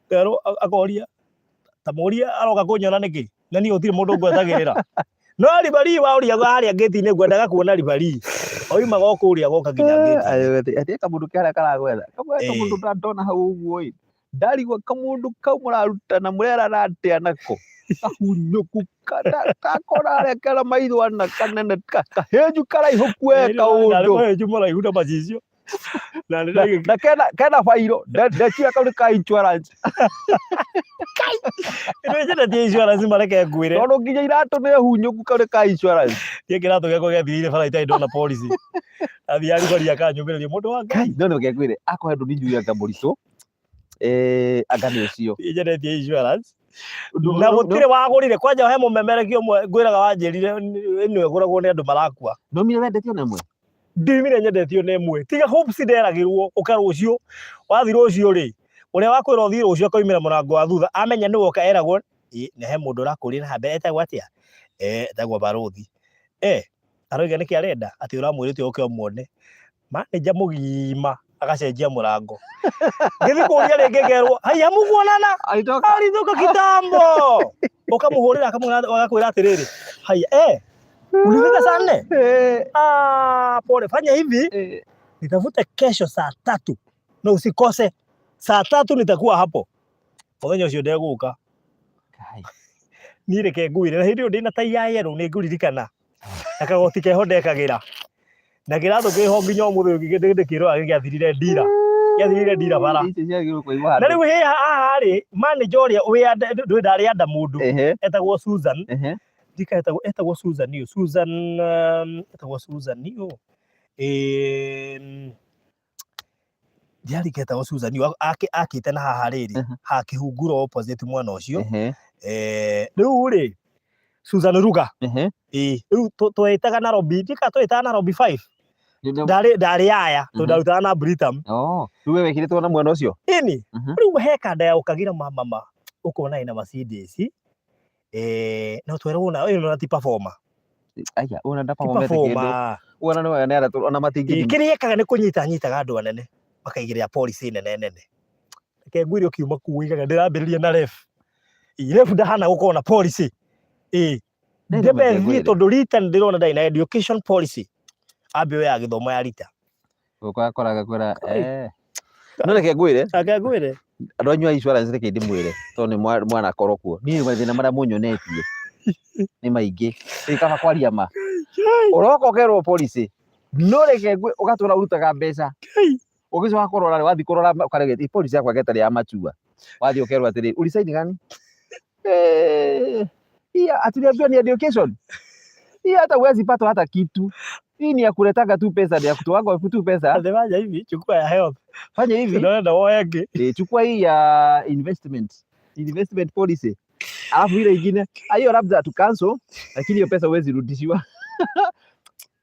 pero akoria ta mũria aroka kũnyona nĩkĩ na niĩ gũtirĩ mũndũ ngwetagĩrĩra no ribari waũria harĩa ngeti-inĩ ngwendaga kuona ribari oimaga o kũrĩa goka nginya ngeti atĩ kamũndũ karĩa karagwetha kamũndũ ndona hau ũguo ndarigwo kamũndũ kau mũrarutana mũrerana atĩa nako kahunyũku kakorarĩa kena maithwana kanene kahenju karaihu kweka ũndũ kahenju mũraihu na macicio na kena bairo ndeciria kau nĩ ka insurance ĩno nyendetie insurance mareke ngwĩre tondũ nginya iratũ nĩ hunyũku kau nĩ ka insurance gĩkĩ kĩratũ gĩakwa gĩathirire bara itarĩ ndona policy athiari bari akanyũmĩrĩria mũndũ wa Ngai no nĩ gĩkwĩre akohe ndũ ninjuyaga mũritũ anga nĩ ũcio nyendetie insurance na gũtirĩ wagũrire kwanja he mũmemerekia ũmwe ngwĩraga wanjĩrire ĩno ĩgũragwo nĩ andũ marakua no mire wendetio nĩ ĩmwe ndimire nyendetio nĩ ĩmwe tiga hopes nderagĩrwo ũka rũciũ wathi rũciũ rĩ ũrĩa wakwĩra ũthiĩ rũciũ akaumĩra mũrango wa thutha amenya nĩ woka eragwo nĩ he mũndũ ũrakũria na hambe etagwo atĩa etagwo barothi aroiga nĩkĩ arenda atĩ ũramwĩrĩte ũke ũmuone manager mũgima Akacenjia murango. Ngithi kuria ringi ngerwo haya muguonana alitoka kitambo. Ukamuhurira akakwira atiriri haya ulifika saa 4? Pole, fanya hivi, nitafute kesho saa 3 na usikose. Saa 3 nitakuwa hapo. Owenye ucio ndeguka. Ni reke nguire na hindi yo ndina tai ya yero ni nguririkana. Akagoti keho ndekagira. Na kiratho kiho nginya umuthe ngikirwo agiathirire ndira. Yathirire ndira bara. Na riu he hari manager uria ndari anda mundu etagwo Susan. Dika etagwo Susan niyo. Etagwo Susan niyo. Diari ketagwo Susan niyo akite na haha riri ha kihunguro opposite mwana ucio. Riu ri Susan Ruga. Riu twetaga Nairobi, dika twetaga Nairobi 5. Ndari aya tondutaga na Britam. Riu we wekirĩtwo na mwana ucio? Ini. Riu he kanda ya ukagira mama ukona ina Mercedes. No twerwo na ti performer. Aya, ona nda performer. Ona no yana ona matingi. Kiriekaga ni kunyitanyitaga andu anene. Makaigiria police nene. Reke ngwire ukiuma kuigaga ndirambiriria na ref. Ref ndahana gukorwo na policy. Ndebe thito ndurita ndirona ndai na education policy. Ambe ya githomo ya rita. Ukakoraga kwira no reke ngwire. Andu anyua insurance reke ndimwire to ni mwana korwo kuo. Ni mathina maria munyonetie. Ni maingi. Ikaba kwaria ma. Uroko kerwo policy. No reke ngwe ugatura urutaga mbeca. Ugicoka kurora wathi kurora ukarege policy yakwa getari ya machua. Wathi ukerwo atiri uri sign gani? Iya atuliambiwa ni education. Iya hata huwezi pata hata kitu. Hii ni ya kuletaga tu pesa, ni ya kutoaga tu pesa. Fanya hivi, chukua ya health. Fanya hivi. Unaenda woyake. Chukua hii ya investment policy. Alafu ile nyingine, hiyo labda tu cancel, lakini hiyo pesa huwezi rudishiwa.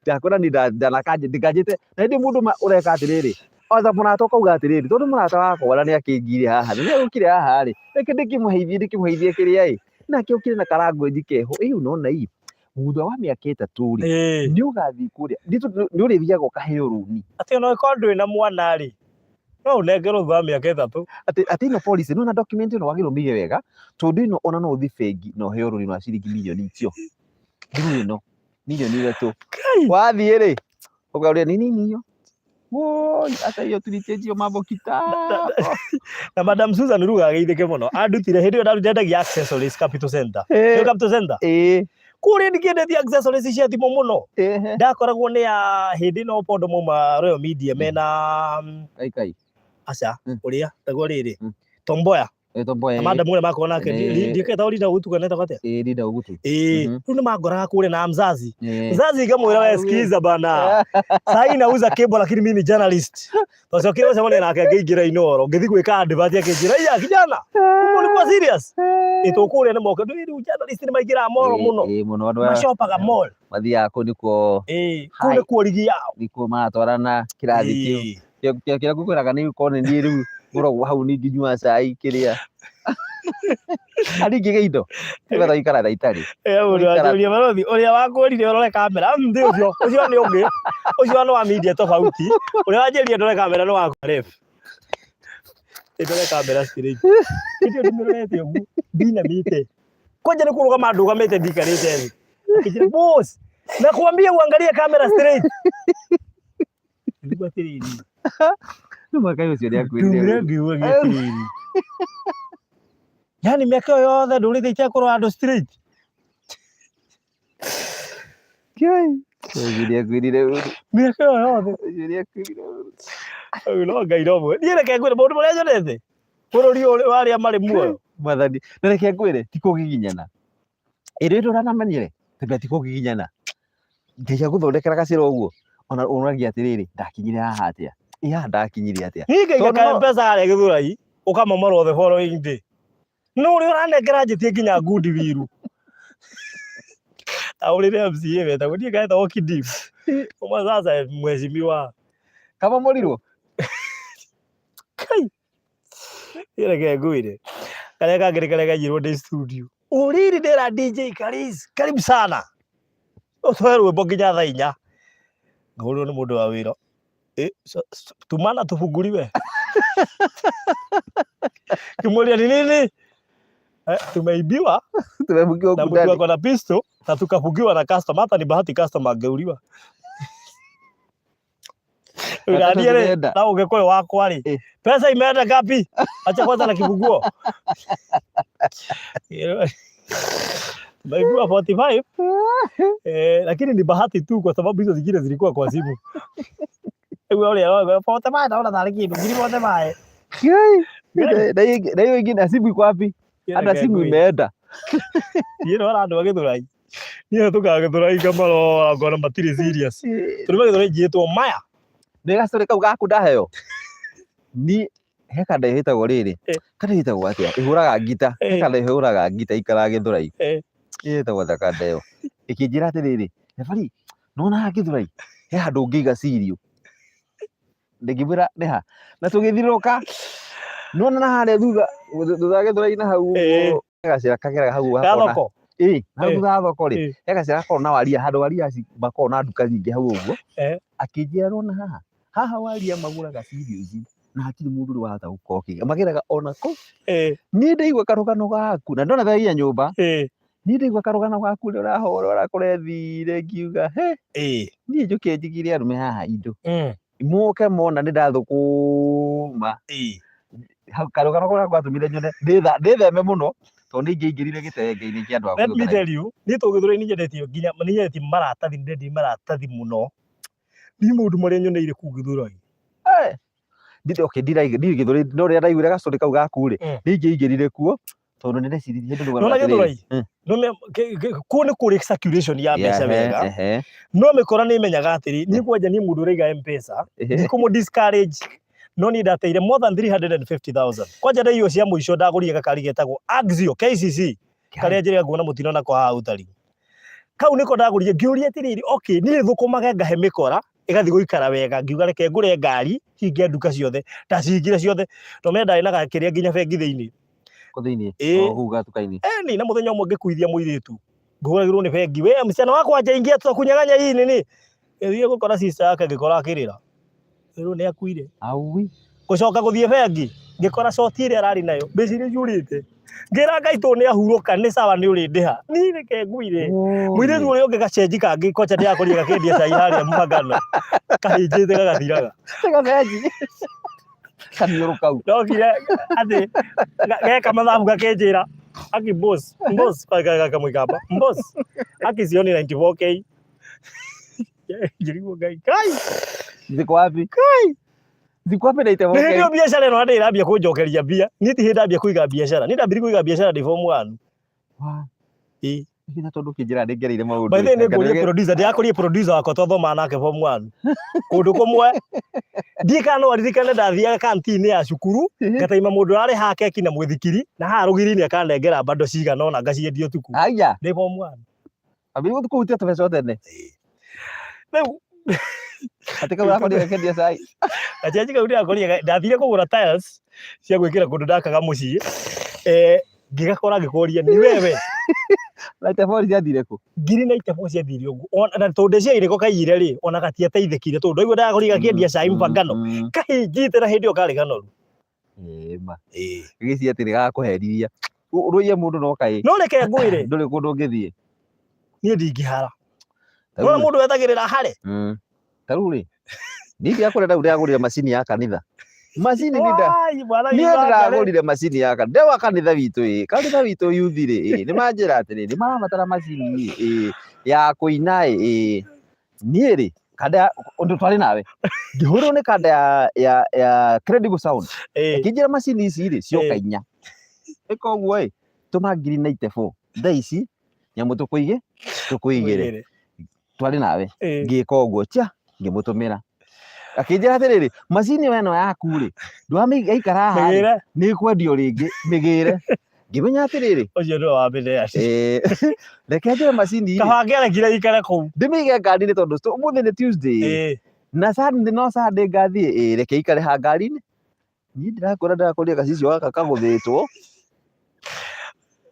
Ndakora ni ndanakaje ndikajete. Na ndi mundu ureka atiriri. Oza munatoka uga atiriri. Tondu munata wako wala ni akingire haha. Ni ukire haha ri. Reke ndikimuheithie kiria nake ukire na karangueji keho. Unaona hii. Thutha wa miaka 3 ri ni ugathi kuria ni uri thiaga ukaheo runi ati no ikondu na mwana ri no unengero thutha wa miaka 3 ati no policy no na document no wagiro mige wega tondu ino ona no uthi bengi no heo runi no ciringi milioni icio ndiru no milioni 3 wathi ri ugaria nini hiyo woi ata hiyo tulichenjio mambo kitambo na Madam Susan Ruga ageithike muno andutire hindi yo ndaruthendagia accessories capital center yo capital center kuri ndikiendethi accessories cia thimo muno ndakoragwo ni ya hindi no pondo muma Royal Media mena kai aca uria tago riri Tomboya Madam ule makona ke ndiketa uri ndagutu kana takate ndi ndagutu riu ni mangora kure na mzazi ngamwira we skiza bana sai nauza cable lakini mimi ni journalist tozo kile sema nake ngigira inoro ngithi gwika advert yake njira ya kijana ulikuwa serious itokure ni moke ndu journalist ni maigira moro muno muno andu mashopaga mall mathia ko niko kule kuorigi yao niko maratwarana kirathi kio kukwiraga ni ko ni riu muro hau ni nginyua cai kiria ari ngigeindo wetha ikara daitari uria marothi uria wakwirire urore kamera ndi ucio ni ungi ucio no wa media tofauti uria wanjirie ndore kamera no wa ref ndore kamera straight ndio ndimirete ugu bina mite koja ni kuruga manduga mete ndikarite kijira boss nakwambia uangalie kamera straight ndio tiriri mwaka ucio ni akwirire yani miaka yothe ndurithite kurwa andu straight akwirire miaka yothe no ngai no mwe ni reke ngwire maundu maria nyonete bururi uri waria mari muoyo mwathani na reke ngwire ti kugiginyana iri nduranamenyire tibe ti kugiginyana ndeja guthondekera gacira uguo ona unagia atiriri ndakinyire haha atia ndakinyire atia ngai mpesa ari githurai ukamomoro the following day no uri uranengera njitie nginya ngundi wiru aurire MCA weta gutie gaeta okidim uma sasa mheshimiwa kama morirwo kai irege ngwire kale kagere gajirwo ndi studio uriri ndera DJ Karis karibu sana utwerwe boginya thaa 4 ngurwo ni mundu wa wiro tumana tufunguliwe. Kimulia ni nini? Tumeibiwa. Tumefungiwa na ndani. mtu ako na pistol na tukafungiwa na customer. Hata ni bahati customer angeuliwa. Unanielewa? Na ungekuwa wako wali. Pesa imeenda ngapi? Acha kwanza na kifunguo. Tumeibiwa 45. Lakini ni bahati tu kwa sababu hizo zingine zilikuwa kwa simu. Wewe pote mai naona daliki ngiri pote mai. Na hiyo ingine simu iko wapi? Hata simu imeenda. Yeye wala ndo Githurai. Yeye tukagithurai kama ro ngona matiri serious. Tulima Githurai jietwo Maya. Ndega story kau gaku ndaheo. Ni heka ndahitagwo riri. Kana hitagwo atia? Ihuraga ngita. Heka ndahuraga ngita ikara Githurai. Yetagwo thakandeo. Ikinjira atiriri. Nebari, nona Githurai. He handu ngiga sirio. Ndingibira neha. Na tugithiroka. Nona na hare thutha Githurai na hau. Gacira kagera hau hakona. Na thutha thoko ri. Gacira hakona waria handu waria bako na nduka nyingi hau uguo. Akinjira nona haha waria maguraga serious. Na hatiri mundu ri wahota gukoki. Magiraga ona ko. Ni ndaigua karugano gaku. Na ndona thaia nyumba. Ni ndaigua karugano gaku ri urahora urakore thire ngiuga ni njuke njigire arume haha indo. Muke mona ni ndathukuma. Hau karugano kora gwatumire nyone nditheme muno tondu ingirire gitenge-ini kia andu aku. Let me tell you, ni to Githurai ni nyendetie nginya nyendetie maratathi ndendi maratathi muno. Ni mundu maria nyoneire ku Githurai. Okay, ndiraiga Githurai no ria ndaiguire gaco리 kau gaku ri ni ingirire kuo tondu ni ndeciririe ndu no Githurai no ku ni kuri circulation ya mbeca wega no mikora ni menyaga atiri ni kwanja ni mundu reiga M-Pesa ni kumu discourage no ni ndateire more than 350,000 kwanja ndaio cia muico ndagurire gakari getagwo Axio KCC karia njire nguona mutino na kwa hau tari kau niko ndagurire ngiuria atiriri okay ni thukumaga ngahe mikora igathi guikara wega ngiuga reke ngure ngari hinge nduka ciothe ndacingire ciothe to me ndari na gakiria nginya bengi thiini kuthini huga tukaini ni na muthenya umwe ngikuithia muiritu nguragirwo ni bengi we msichana wako aje ingia tutakunyang'anya hii nini ethie gukora sister yake ngikora akirira riu ni akuire aui gucoka guthie bengi ngikora shoti ire arari nayo mbiciri jurite ngira ngaito ni ahuruka ni sawa ni uri ndiha ni reke nguire muiritu uri ungi gacenji kangi kocha ndi akoria gakendia cai haria Mugano kahinjite gagathiraga tega bengi kanioro kau ndokire ati geka mathabu gakenjira aki boss kamwikamba boss aki sioni 94k jirigo gai ziko wapi ziko wapi na 94k ndio biashara ino hadi irambia kunjokeria bia ni ti ndambia kuiga biashara ni ndambiri kuiga biashara ndi form 1 ina tondu kinjira ndengereire maundu by the way ni producer ndiakorie producer wako tothoma nake form 1 kundu kumwe ndikano waririkane ndathiaga kantini ya cukuru ngataima mundu ari ha keki na mwithikiri na ha rugiri-ini akanengera bando cigana ona ngaciendia tuku aya ndi form 1 abiru tukuhutia tubeco tene riu atika urakoria kendia cai achaji kauri akoria ndathire kugura tiles cia gwikira kundu ndakaga mucii ngigakora ngikoria ni wewe laita bori ciathire ku ngiri na ite bocia thiri ugu ona tondu cia iriko kaire ri ona gatia teithikire tondu igwe ndakoria gakiendia cai Mugano kahingite na hindi o kari ganoru ma gigi atiri gakuheriria uruie mundu no kai no reke ngwire nduri kundu ngithie ni ndingihara no mundu wetagirira hare taruri ni ndiakorera ndagurire macini ya kanitha macini ni ndagurire macini ya kanitha ndewa kanitha witu yuthire ni manjira atiri ni maramatara macini ya kuina ni ri kada undu twari nawe ngihurwo ni kada ya Credible Sound kinjira macini ici ri cioka inya ikoguo tuma ngiri 94 thaa ici nyamu tukuigire twari nawe ngika uguo tia ngimutumira akinjira atiriri macini weno yaku ri ndwamigaikara haha ni kwendio ringi migire ngimenya atiriri ucio ndo wa mbere aci reke njire macini kabangere ngira ikare kuu ndimige ngari-ini tondu umuthi ni Tuesday na Sunday no Sunday ngathie reke ikare ha ngari-ini ni ndirakoria gacicio gaka kaguthitwo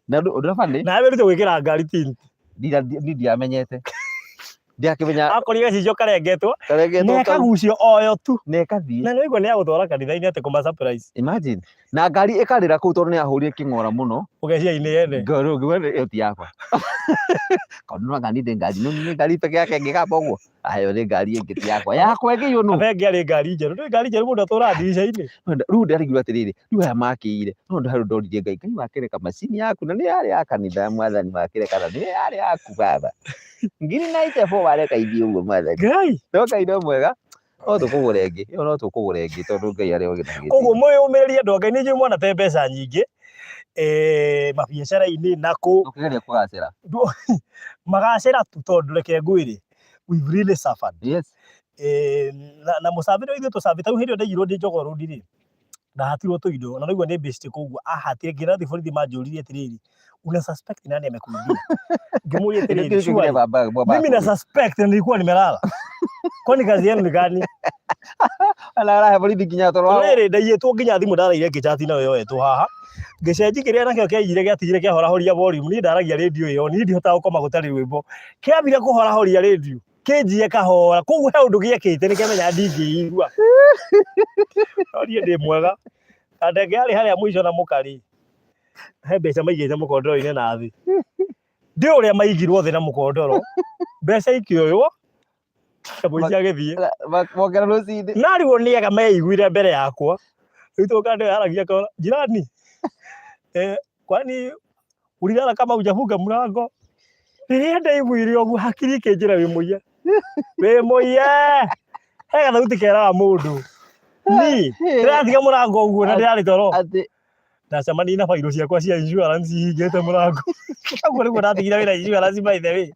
na ndurabani na werute gwikira ngari tint ndiamenyete ndiakimenya akorire gacicio karengetwo karengetwo nekagucio oyo tu nekathie na nĩgũo nĩagũtwara kanitha-inĩ atĩ kũma surprise. Imagine na ngari ikarĩra kũu tondũ nĩahũrire kĩng'ora mũno Ũgeciria-inĩ yene ngoro ĩyo ti yakwa kaũndũ no ngani ndĩ ngari no nĩ ngari peke yake ĩngĩkamba ũguo ayo nĩ ngari ĩngĩ ti yakwa ĩngĩiywo nũ abe ngĩarĩ ngari njerũ nĩ ngari njerũ mũndũ atũraga ndirica-inĩ rĩu ndarigirwo atĩrĩrĩ rĩu aya makĩire no ndĩ ndoririe Ngai wakĩreka macini yaku na nĩ yarĩ ya kanitha mwathani wakĩreka na nĩ yarĩ yaku baba ngiri 94 wareka ithiĩ ũguo mwathani Ngai no Ngai no mwega no tũkũgũra ĩngĩ ĩyo no tũkũgũra ĩngĩ tondũ Ngai arĩ ogĩ. Koguo mwĩyũmĩrĩrie andũ a Ngai nĩ njũĩ mwanate mbeca nyingĩ mabiacara-inĩ na kũ ũkĩgeria kũgacĩra magacĩra tu tondũ reke ngwĩre we've really suffered. yes na mũcabĩre ithuĩ tũcabĩte rĩu hĩndĩ ĩyo ndaigirwo ndĩ Jogoo Road rĩ ndahatirwo tũindo na naigua nĩ bĩcitĩ koguo ahatire ngĩrathiĩ borithi manjũririe atĩrĩrĩ una suspect nani amekuibia ngĩmũria atĩrĩrĩ sure mimi na suspect na nilikuwa nimelala kwani kazi yenu ni gani ala borithi nginya toro rĩrĩ ndaiyĩtwo nginya thimũ ndaraire ngĩchat nayo yoetwo haha ngĩcenji kĩrĩa nakĩo kĩaiyire gĩatigire kĩahorahoria volume niĩ ndaragia radio ĩyo niĩ ndihotaga gũkoma gũtarĩ rwĩmbo kĩambire kũhorahoria radio kĩnjie kahora koguo he ũndũ gĩekĩte nĩkĩamenya ndingĩigua no niĩ ndĩ mwega na ndege yarĩ harĩa mũico na mũkari he mbeca maigĩte mũkondoro-inĩ na thĩ ndĩ ũrĩa maigirwo thĩ na mũkondoro mbeca ikĩoywo mũici agĩthiĩ mokera rũcinĩ nariguo nĩega meiguire mbere yakwa rĩu tũka ndio yaragia kaona jirani kwani ulilala kama hujafunga mlango rĩrĩa ndaiguire ũguo hakiri ikĩnjĩra wĩ mũiya he gathauti keraga mũndũ ni ndĩratiga mũrango ũguo na ndĩrarĩ toro ndacemania na bairũ ciakwa cia insurance hingĩte mũrango koguo nĩguo ndatigire wĩra insurance by the way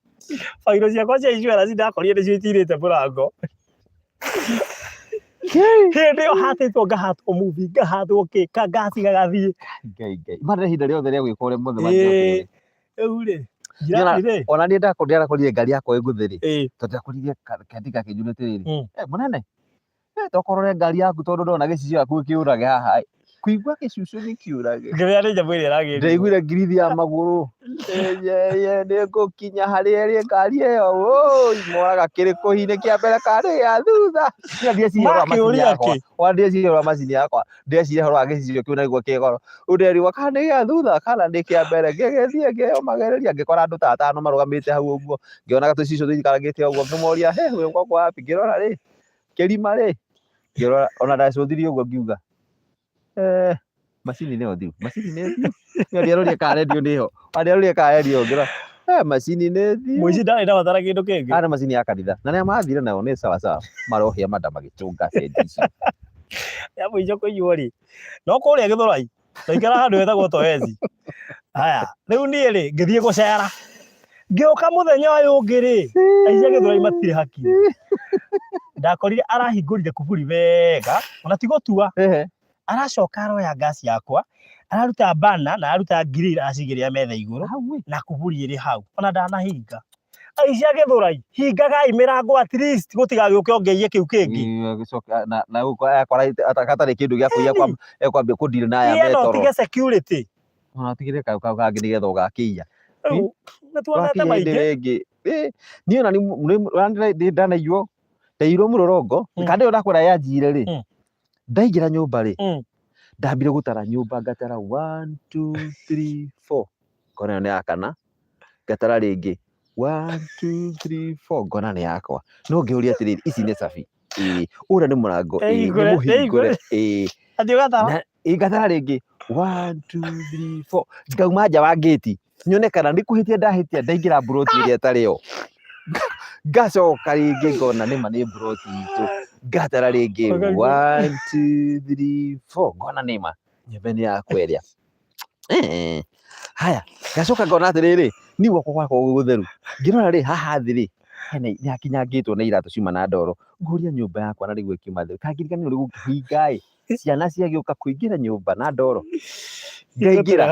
bairũ ciakwa cia insurance ndakorire nĩcio itirĩte mũrango hĩndĩ ĩyo hatĩtwo ngahatwo movie ngahatwo kĩ ngatiga gathiĩ Ngai marĩ ihinda rĩothe rĩa gwĩka ũrĩa mũthemania rĩu rĩ jirani rĩ ona niĩ ndakorire ngari yakwa ĩngũthĩ rĩ tondũ ndakorire katika kĩnjũrĩte rĩrĩ mũnene tokorore ngari yaku tondũ ndona gĩcicio gĩaku kĩũrage haha kuigua gĩcucu gĩkiũrage ngĩmenya nĩ nyamũ ĩrĩa ĩragĩrire ndaiguire ngirithi ya magũrũ nĩngũkinya harĩa ĩrĩ ngari ĩyo moraga kĩrĩ kũhi-inĩ kĩa mbere karĩ gĩa thutha ndĩeciria ũrĩa macini yakwa ndĩeciria ũhoro wa gĩcicio kĩu na nĩguo kĩ goro rĩu nderirwo kana nĩ gĩa thutha kana nĩ kĩa mbere ngĩgĩthiĩ ngĩmagereria ngĩkora andũ ta atano marũgamĩte hau ũguo ngĩonaga tũcicio tũikaragĩte ũguo ngĩmoria wĩ ngoko wapi ngĩrora rĩ kĩrima rĩ ngĩrora ona ndacũthirie ũguo ngiuga macini nĩyo thiu macini nĩ thiu nĩarũrie ka radio nĩho nĩarũrie ka radio ngĩrora macini nĩ thiu mũici ndarĩ ndabatara kĩndũ kĩngĩ arĩ macini ya kanitha na nĩa mathire nayo nĩ sawa sawa marohia manda magĩtũnga sendi icio ya mũico kũiywo rĩ no kũrĩa Gĩthũrai ndaikara handũ hetagwo Toezi haya rĩu niĩ rĩ ngĩthiĩ gũcera ngĩũka mũthenya ũyũ ũngĩ rĩ aicia Gĩthũrai matirĩ hakiri ndakorire arahingũrire kuburi wega ona ti gũtua aracoka aroya ngasi yakwa araruta bana na araruta grill acigĩrĩra metha igũrũ na kuburi ĩrĩ hau ona ndanahinga aicia Gĩthũrai hingagai mĩrango at least gũtigagĩũke ongeie kĩu kĩngĩ na akora atarĩ kĩndũ gĩa kũiya ekwambia kũndira na aya metoro tige security ona tigire kau kangĩ nĩgetha ũgakĩiya na tuonete maingĩ niĩ ona nĩ ndanaiywo ndaiyirwo mũrorongo kandi ndakwĩra yanjire rĩ ndaingĩra nyũmba rĩ ndambire gũtara nyũmba ngatara 1 2 3 4 ngona nĩ yakana ngatara rĩngĩ 1 2 3 4 ngona nĩ yakwa no ngĩũria atĩrĩrĩ ici nĩ cabi ũrĩa nĩ mũrango nĩ mũhingũre ngatara rĩngĩ 1 2 3 4 ngauma nja wa gate nyone kana nĩ kũhĩtia ndahĩtia ndaingĩra mburoti ĩrĩa ĩtarĩ yo ngacoka rĩngĩ ngona nĩma nĩ mburoti itũ ngatara rĩngĩ 1 2 3 4 ngona nĩma nyũmba nĩ yakwa ĩrĩa haya ngacoka ngona atĩrĩrĩ niĩ guoko gwakwa gũtheru ngĩrora rĩ haha thĩ rĩ nĩ hakinyangĩtwo nĩ iratũ ciuma na ndoro ngũria nyũmba yakwa na rĩu ĩkiuma theru kangirikanio rĩu gũkĩhinga ciana ciagĩũka kũingĩra nyũmba na ndoro ngaingĩra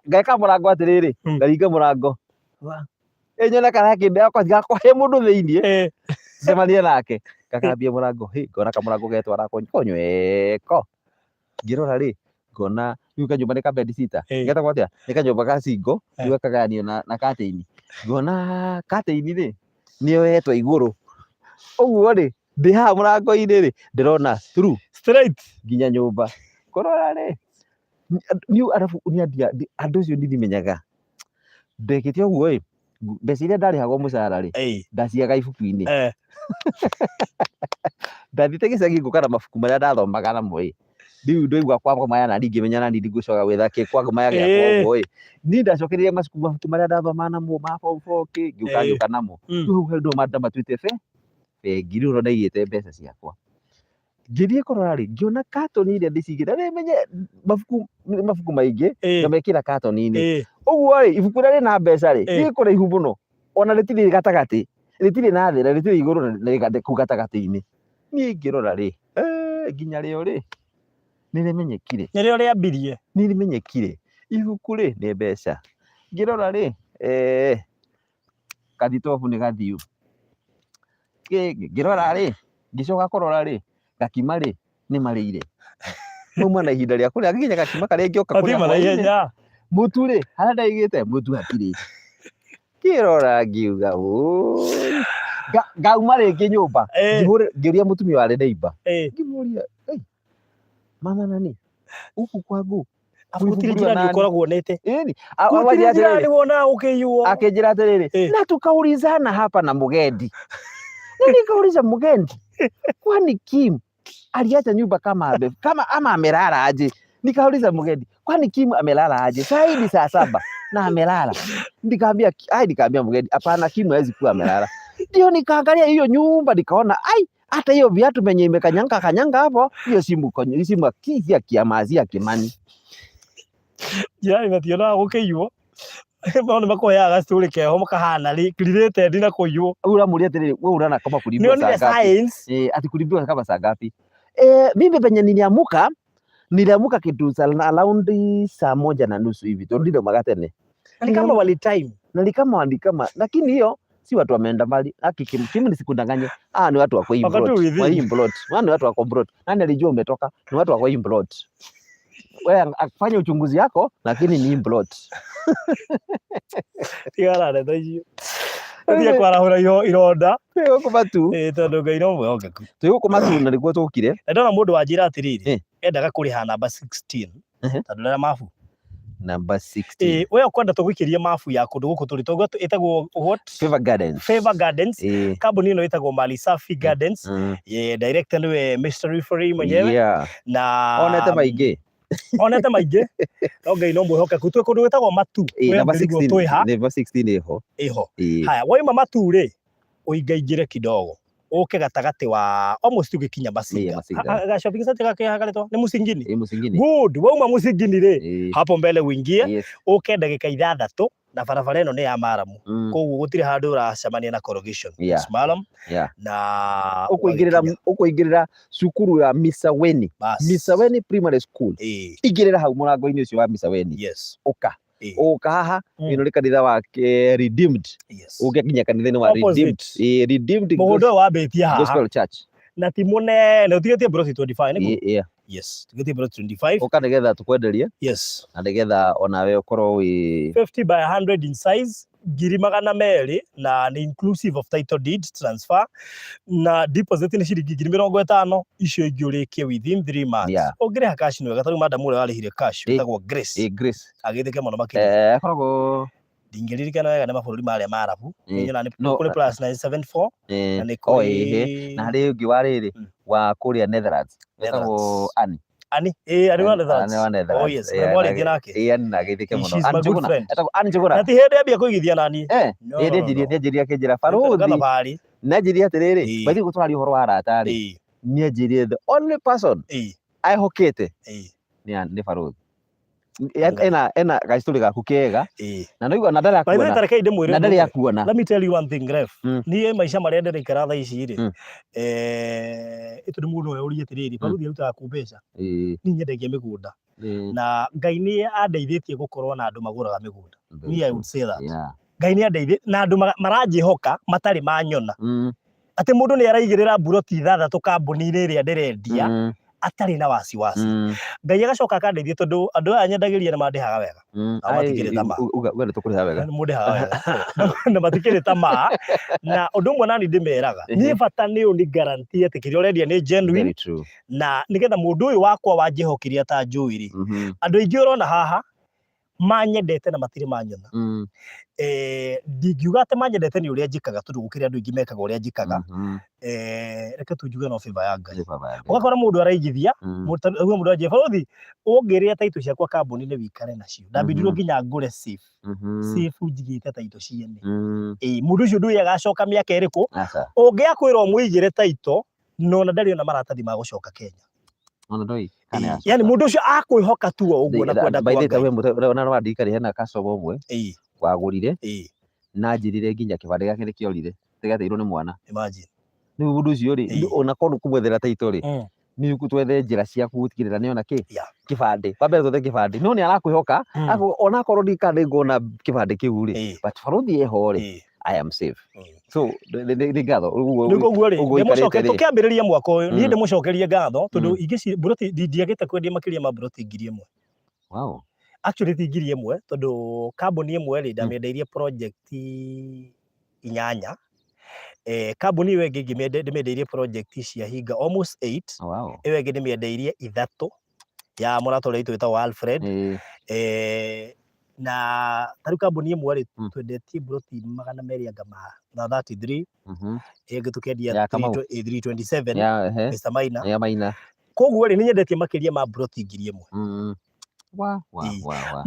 ngeka mũrango atĩrĩrĩ ngaringa mũrango nyona kana kĩndũ yakwa gakwahe mũndũ thĩiniĩ cemanie nake ngakambia mũrango ngona kamũrango getwara konyweko ngĩrora rĩ ngona rĩu kanyũmba nĩ ka bedsitter getagwo atĩa nĩ kanyũmba ga single rĩu gakagayanio na curtain ngona curtain rĩ nĩoyetwo igũrũ. Ũguo rĩ ndĩ haha mũrango-inĩ rĩ ndĩrona through straight nginya nyũmba. Kũrora rĩ arabu andũ ũcio ndimenyaga ndekĩte ũguo ĩ mbeca iria ndarĩhagwo mũcara rĩ ndaciaga ibuku-inĩ. Ndathiĩte gĩcagi ngũkora mabuku marĩa ndathomaga namo ĩ rĩu ndaigua kwagomaya na ngĩmenya na niĩ ngũcoka gwetha kwagomaya gĩakwa ũguo ĩ niĩ ndacokereria mabuku marĩa ndathomaga namo ma form 4 ngĩũka namo. Rĩu hau nĩho ndamatuĩte bengi rĩu ndaigĩte mbeca ciakwa. Ngĩthiĩ kũrora rĩ ngĩona katoni iria ndĩcigĩte rĩ menye mabuku maingĩ ngamekĩra katoni-inĩ. Ũguo rĩ ibuku rĩrĩa rĩna mbeca rĩ rĩ kũraihu mũno ona rĩtirĩ gatagatĩ rĩtirĩ na thĩ na rĩtirĩ igũrũ na kũu gatagatĩ-inĩ. Niĩ ngĩrora rĩ nginya rĩo rĩ nĩrĩmenyekire nĩrĩo rĩambirie nĩrĩmenyekire ibuku rĩ nĩ mbeca. Ngĩrora rĩ gathitobu nĩ gathiũ. Ngĩrora rĩ ngĩcoka kũrora rĩ gakima rĩ nĩ marĩire mauma na ihinda rĩa kũrĩa nginya gakima karĩa ngĩoka kũrĩa mũtu rĩ harĩa ndaigĩte mũtu hatirĩ. Ngĩrora ngiuga ngauma rĩngĩ nyũmba ngĩũria mũtumia warĩ neighbor ngĩmũria mama nani huku kwangu gũtirĩ njĩra nĩũkoragwo nete akĩnjĩra atĩrĩrĩ na tukaulizana hapa na Mugendi. Nikauliza Mugendi kwani Kim aliacha nyumba kama ama amelala aje? Nikauliza Mugendi kwani Kim amelala aje? Saa hii ni saa 7 na amelala. Nikamwambia Mugendi hapana, Kim hawezi kuwa amelala. Ndio nikaangalia hiyo nyumba nikaona hata hiyo viatu menye imekanyanga hapo hiyo simu ya kiamazi ya Kimani. Ya ngationa gũkĩiywo maũndũ makoyaga story keho makahana related na kũiywo. Uramuria atĩrĩrĩ wewe unana kama kulibiwa saa ngapi? Ati kulibiwa kama saa ngapi? Mimi penye niliamuka kitu around saa 1:30 hivi. Ndio magatene. Ni kama wali time. Na ni kama lakini hiyo si watu wameenda mbali. Kimi nisikudanganye. Ni watu wako Implot. Ni watu wako Implot. Nani alijua umetoka? Ni watu wako Implot. Wewe afanye uchunguzi yako lakini ni Implot. Tigana na hiyo. Ndio kwarahura ironda. Tegũkoma tu. Tondũ Ngai no mwĩhokeku. Tegũkoma tu na nĩguo tũkire. Ndona mũndũ wanjĩra atĩrĩrĩ endaga kũrĩha namba 16 tondũ nĩra mabu. Number 16. Wewe ukwenda tũgũikĩrie mabu ya kũndũ gũkũ tũrĩ tũgwo ĩtagwo what? Favor Gardens. Kambuni ĩno ĩtagwo Mali Safi Gardens. Director nĩwe Mr. Referee mwenyewe. Na onete maingĩ. Ngai no mwĩhokeku twĩ kũndũ gwĩtagwo Matu. Number 16 ĩho. Haya waima Matu rĩ ũingaingĩre kidogo ũke gatagatĩ wa almost ũgĩkinya Masinga. Shopping center gake hagaretwo nĩ Musingini. Good. Wauma Musingini rĩ hapo mbele uingie ũke ndagĩka 6 na barabara ĩno nĩ ya Maramu. Koguo gũtirĩ handũ ũracemania na corrugation. Maramu. Na ũkũingĩrĩra cukuru ya Misaweni Primary School. Ingĩrĩra hau mũrango-inĩ ũcio wa Misaweni. Ũka haha ĩno nĩ kanitha wa Redeemed. Ũgĩkinya kanitha-inĩ wa Redeemed mũgũnda wambĩtie haha Gospel Church. Na ti mũnene ũtigĩtie broti 25 nĩguo. Tigĩtie broti 25. Ũka nĩgetha tũkwenderie. Na nĩgetha onawe ũkorwo wĩ 50 by 100 in size 200,000 na ni inclusive of title deed transfer na deposit ni ciringi 50,000 icio ingĩ ũrĩkie within 3 months. Ũngĩrĩha cash nĩ wega tondũ madam ũrĩa warĩhire cash wĩtagwo Grace. Agĩthĩke mũno makĩria. Akoragwo ndingĩririkana wega nĩ mabũrũri marĩa ma Arabu. Nyona nĩ kũrĩ plus 974 na nĩ kũrĩ na harĩ ũngĩ wa rĩrĩ wa kũrĩa Netherlands wĩtagwo Ani ari wa Netherlands. Oh yes, mwari ngina nake. Ani na githike muno. Ani Njuguna. Na ti hĩndĩ ambia kũigithia nani. Nĩnjĩria akĩnjĩra Farothi. Nanjĩria atĩrĩrĩ, bathi gũtũraria ũhoro wa arata rĩ. Nĩanjĩrire the only person ahokete nĩ Farothi. Ena gaistori gaku kega na noigua na ndarĩ akuona. Let me tell you one thing ref. Niĩ maica marĩa ndĩraikara thaa ici rĩ ĩtũ nĩ mũndũ ũrĩa ũria atĩrĩrĩ Farothi arutaga kũ mbeca. Niĩ nyendagia mĩgũnda na Ngai nĩ andeithĩtie gũkorwo na andũ magũraga mĩgũnda. I would say that. Ngai nĩ andeithĩtie na andũ maranjĩhoka matarĩ manyona. Atĩ mũndũ nĩ araigĩrĩra buroti 6 kambuni-inĩ ĩrĩa ndĩrendia atari na wasiwasi Ngai agacoka akandeithia tondu andu aya nyendagĩria nĩ mandehaga wega matikĩrĩ tama uga tukũrĩha wega mũndehaga wega na matikĩrĩ tama na ũndũ ũmwe nani ndĩmeraga niĩ bata nĩ ũni guarantee atĩ kĩrĩa ũrendia nĩ genuine na nĩgetha mũndũ ũyũ wakwa wanjĩhokirie ta njũĩ-rĩ andũ aingĩ ũrona haha manyendete na matirĩ manyona ndingiuga atĩ manyendete nĩ ũrĩa njĩkaga tondũ gũkĩrĩ andũ aingĩ mekaga ũrĩa njĩkaga reke tũnjuge no favor ya Ngai ũgakora mũndũ araigithia mũndũ anjia bũrũthi ũngĩrĩa taitũ ciakwa kambuni-inĩ wĩikare nacio ndambindirwo nginya ngũre safe njigĩte taitũ ciene mũndũ ũcio ndũĩ agacoka mĩaka ĩrĩkũ ũngĩakwĩra ũmũigĩre taitũ nona ndarĩ ona maratathi ma gũcoka Kenya yani mũndũ ũcio akwĩhoka tu ũguo na kwenda kwa Ngai ona rwandikari hena customer ũmwe wagũrire na njirire nginya kĩbandĩ gĩake nĩkĩorire tigateirwo nĩ mwana imagine rĩu mũndũ ũcio rĩ ona korwo kũmwethera taitũ rĩ nĩ twethe njĩra cia gũtigĩrĩra nĩona kĩbandĩ wambere twethe kĩbandĩ no nĩ arakwĩhoka ona korwo ndikandĩ ngona kĩbandĩ kĩu rĩ but barũthi eho rĩ I am safe so nĩ ngatho ũguo rĩ ndĩmũcoke tũkĩambĩrĩria mwaka ũyũ niĩ ndĩmũcokerie ngatho tondũ ingĩ buroti ndiagĩte kwendia makĩria ma buroti 1,000 wow actually ti 1,000 tondũ kambuni ĩmwe rĩ ndamĩendeirie project 8 kambuni ĩyo ĩngĩ ndĩmĩendeirie project cia hinga almost 8 ĩyo ĩngĩ ndĩmĩendeirie 3 ya mũrata ũrĩa wĩtagwo Alfred na tarĩu kambuni ĩmwe rĩ twendetie buroti 200 anga na 33 ĩngĩ tũkendia 327 Mr. Maina koguo rĩ nĩ nyendetie makĩria ma buroti 1,000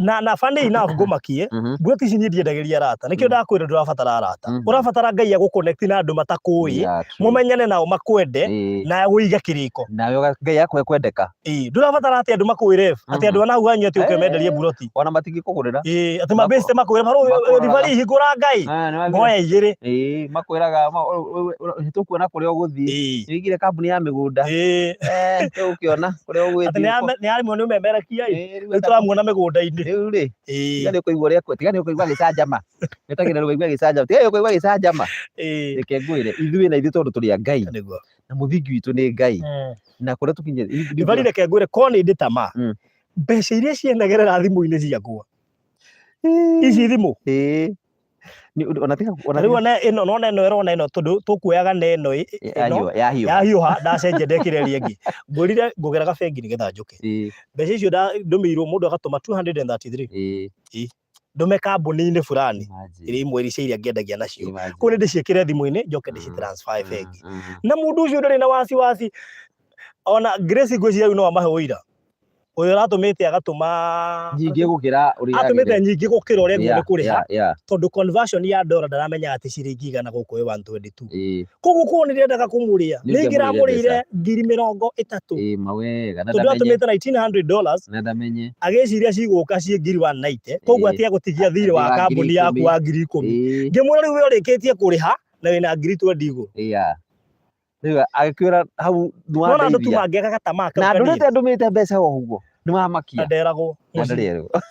na funny enough ngũmakie buroti ici niĩ ndiendagĩria arata nĩkĩo ndakwĩra ndũrabatara arata ũrabatara Ngai agũconnect na andũ matakũĩ mũmenyane nao makwende na wĩige kĩrĩko nawe Ngai akwe kwendeka ndũrabatara atĩ andũ makwĩre atĩ andũ anau hanyu atĩ ũkemenderie buroti ona matingĩkũgũrĩra atĩ mabĩcite makwĩre ribari hingũra Ngai ngoya 2 makwĩraga tũkuona kũrĩa ũgũthiĩ wĩigire kambuni ya mĩgũnda ũkĩona kũrĩa ũgũthiĩ atĩ nĩ arimwo nĩ ũmemerekia tũramuona mĩgũnda-inĩ rĩu rĩ tiga nĩ ũkũigua ũrĩa tiga nĩ ũkũigua gĩcanjama wetagĩrĩra ũkũigua gĩcanjama tiga nĩ ũkũigua gĩcanjama reke ngwĩre ithuĩ na ithuĩ tondũ tũrĩ a Ngai na mũthingi witũ nĩ Ngai na kũrĩa tũkinyĩte ndibari reke ngwĩre korwo nĩ ndĩ tama mbeca iria ciendagerera thimũ-inĩ ciakwa ici thimũ rĩu ona ĩno nona ĩno ĩrona ĩno tondũ tũkuoyaga na ĩno yahiũha ndacenjia ndekĩra ĩrĩa ĩngĩ ngwĩrire ngũgera gabengi nĩgetha njũke mbeca icio ndũmĩirwo mũndũ agatũma 233 ndume kambuni-inĩ fulani ĩrĩa imwe cia iria ngĩendagia nacio kũu nĩ ndĩciĩkĩre thimũ-inĩ njoke ndĩci transfer bengi na mũndũ ũcio ndarĩ na wasiwasi ona Grace ngwĩciria no amahe ũira ũyũ aratũmĩte agatũma nyingĩ gũkĩra ũrĩa atũmĩte nyingĩ gũkĩra ũrĩa ngũrĩ kũrĩha tondũ conversion ya dollar ndaramenya atĩ ciringi igana gũkũ 122 koguo kũu nĩ ndĩendaga kũmũrĩa nĩ ngĩramũrĩire 30,000 mawega tondũ atũmĩte $1,900 na ndamenye agĩciria cigũka ciĩ 190 koguo atiga gũtigia thirĩ wa kambuni yaku wa 10,000 ngĩmwĩra rĩu ũrĩkĩtie kũrĩha na wĩna 20 igũrũ rĩu agĩkwĩra hau nona andũ tu mangĩaga gatamaka na ndũrĩte ndũmĩte mbeca o ũguo nĩ mamakia nderagwo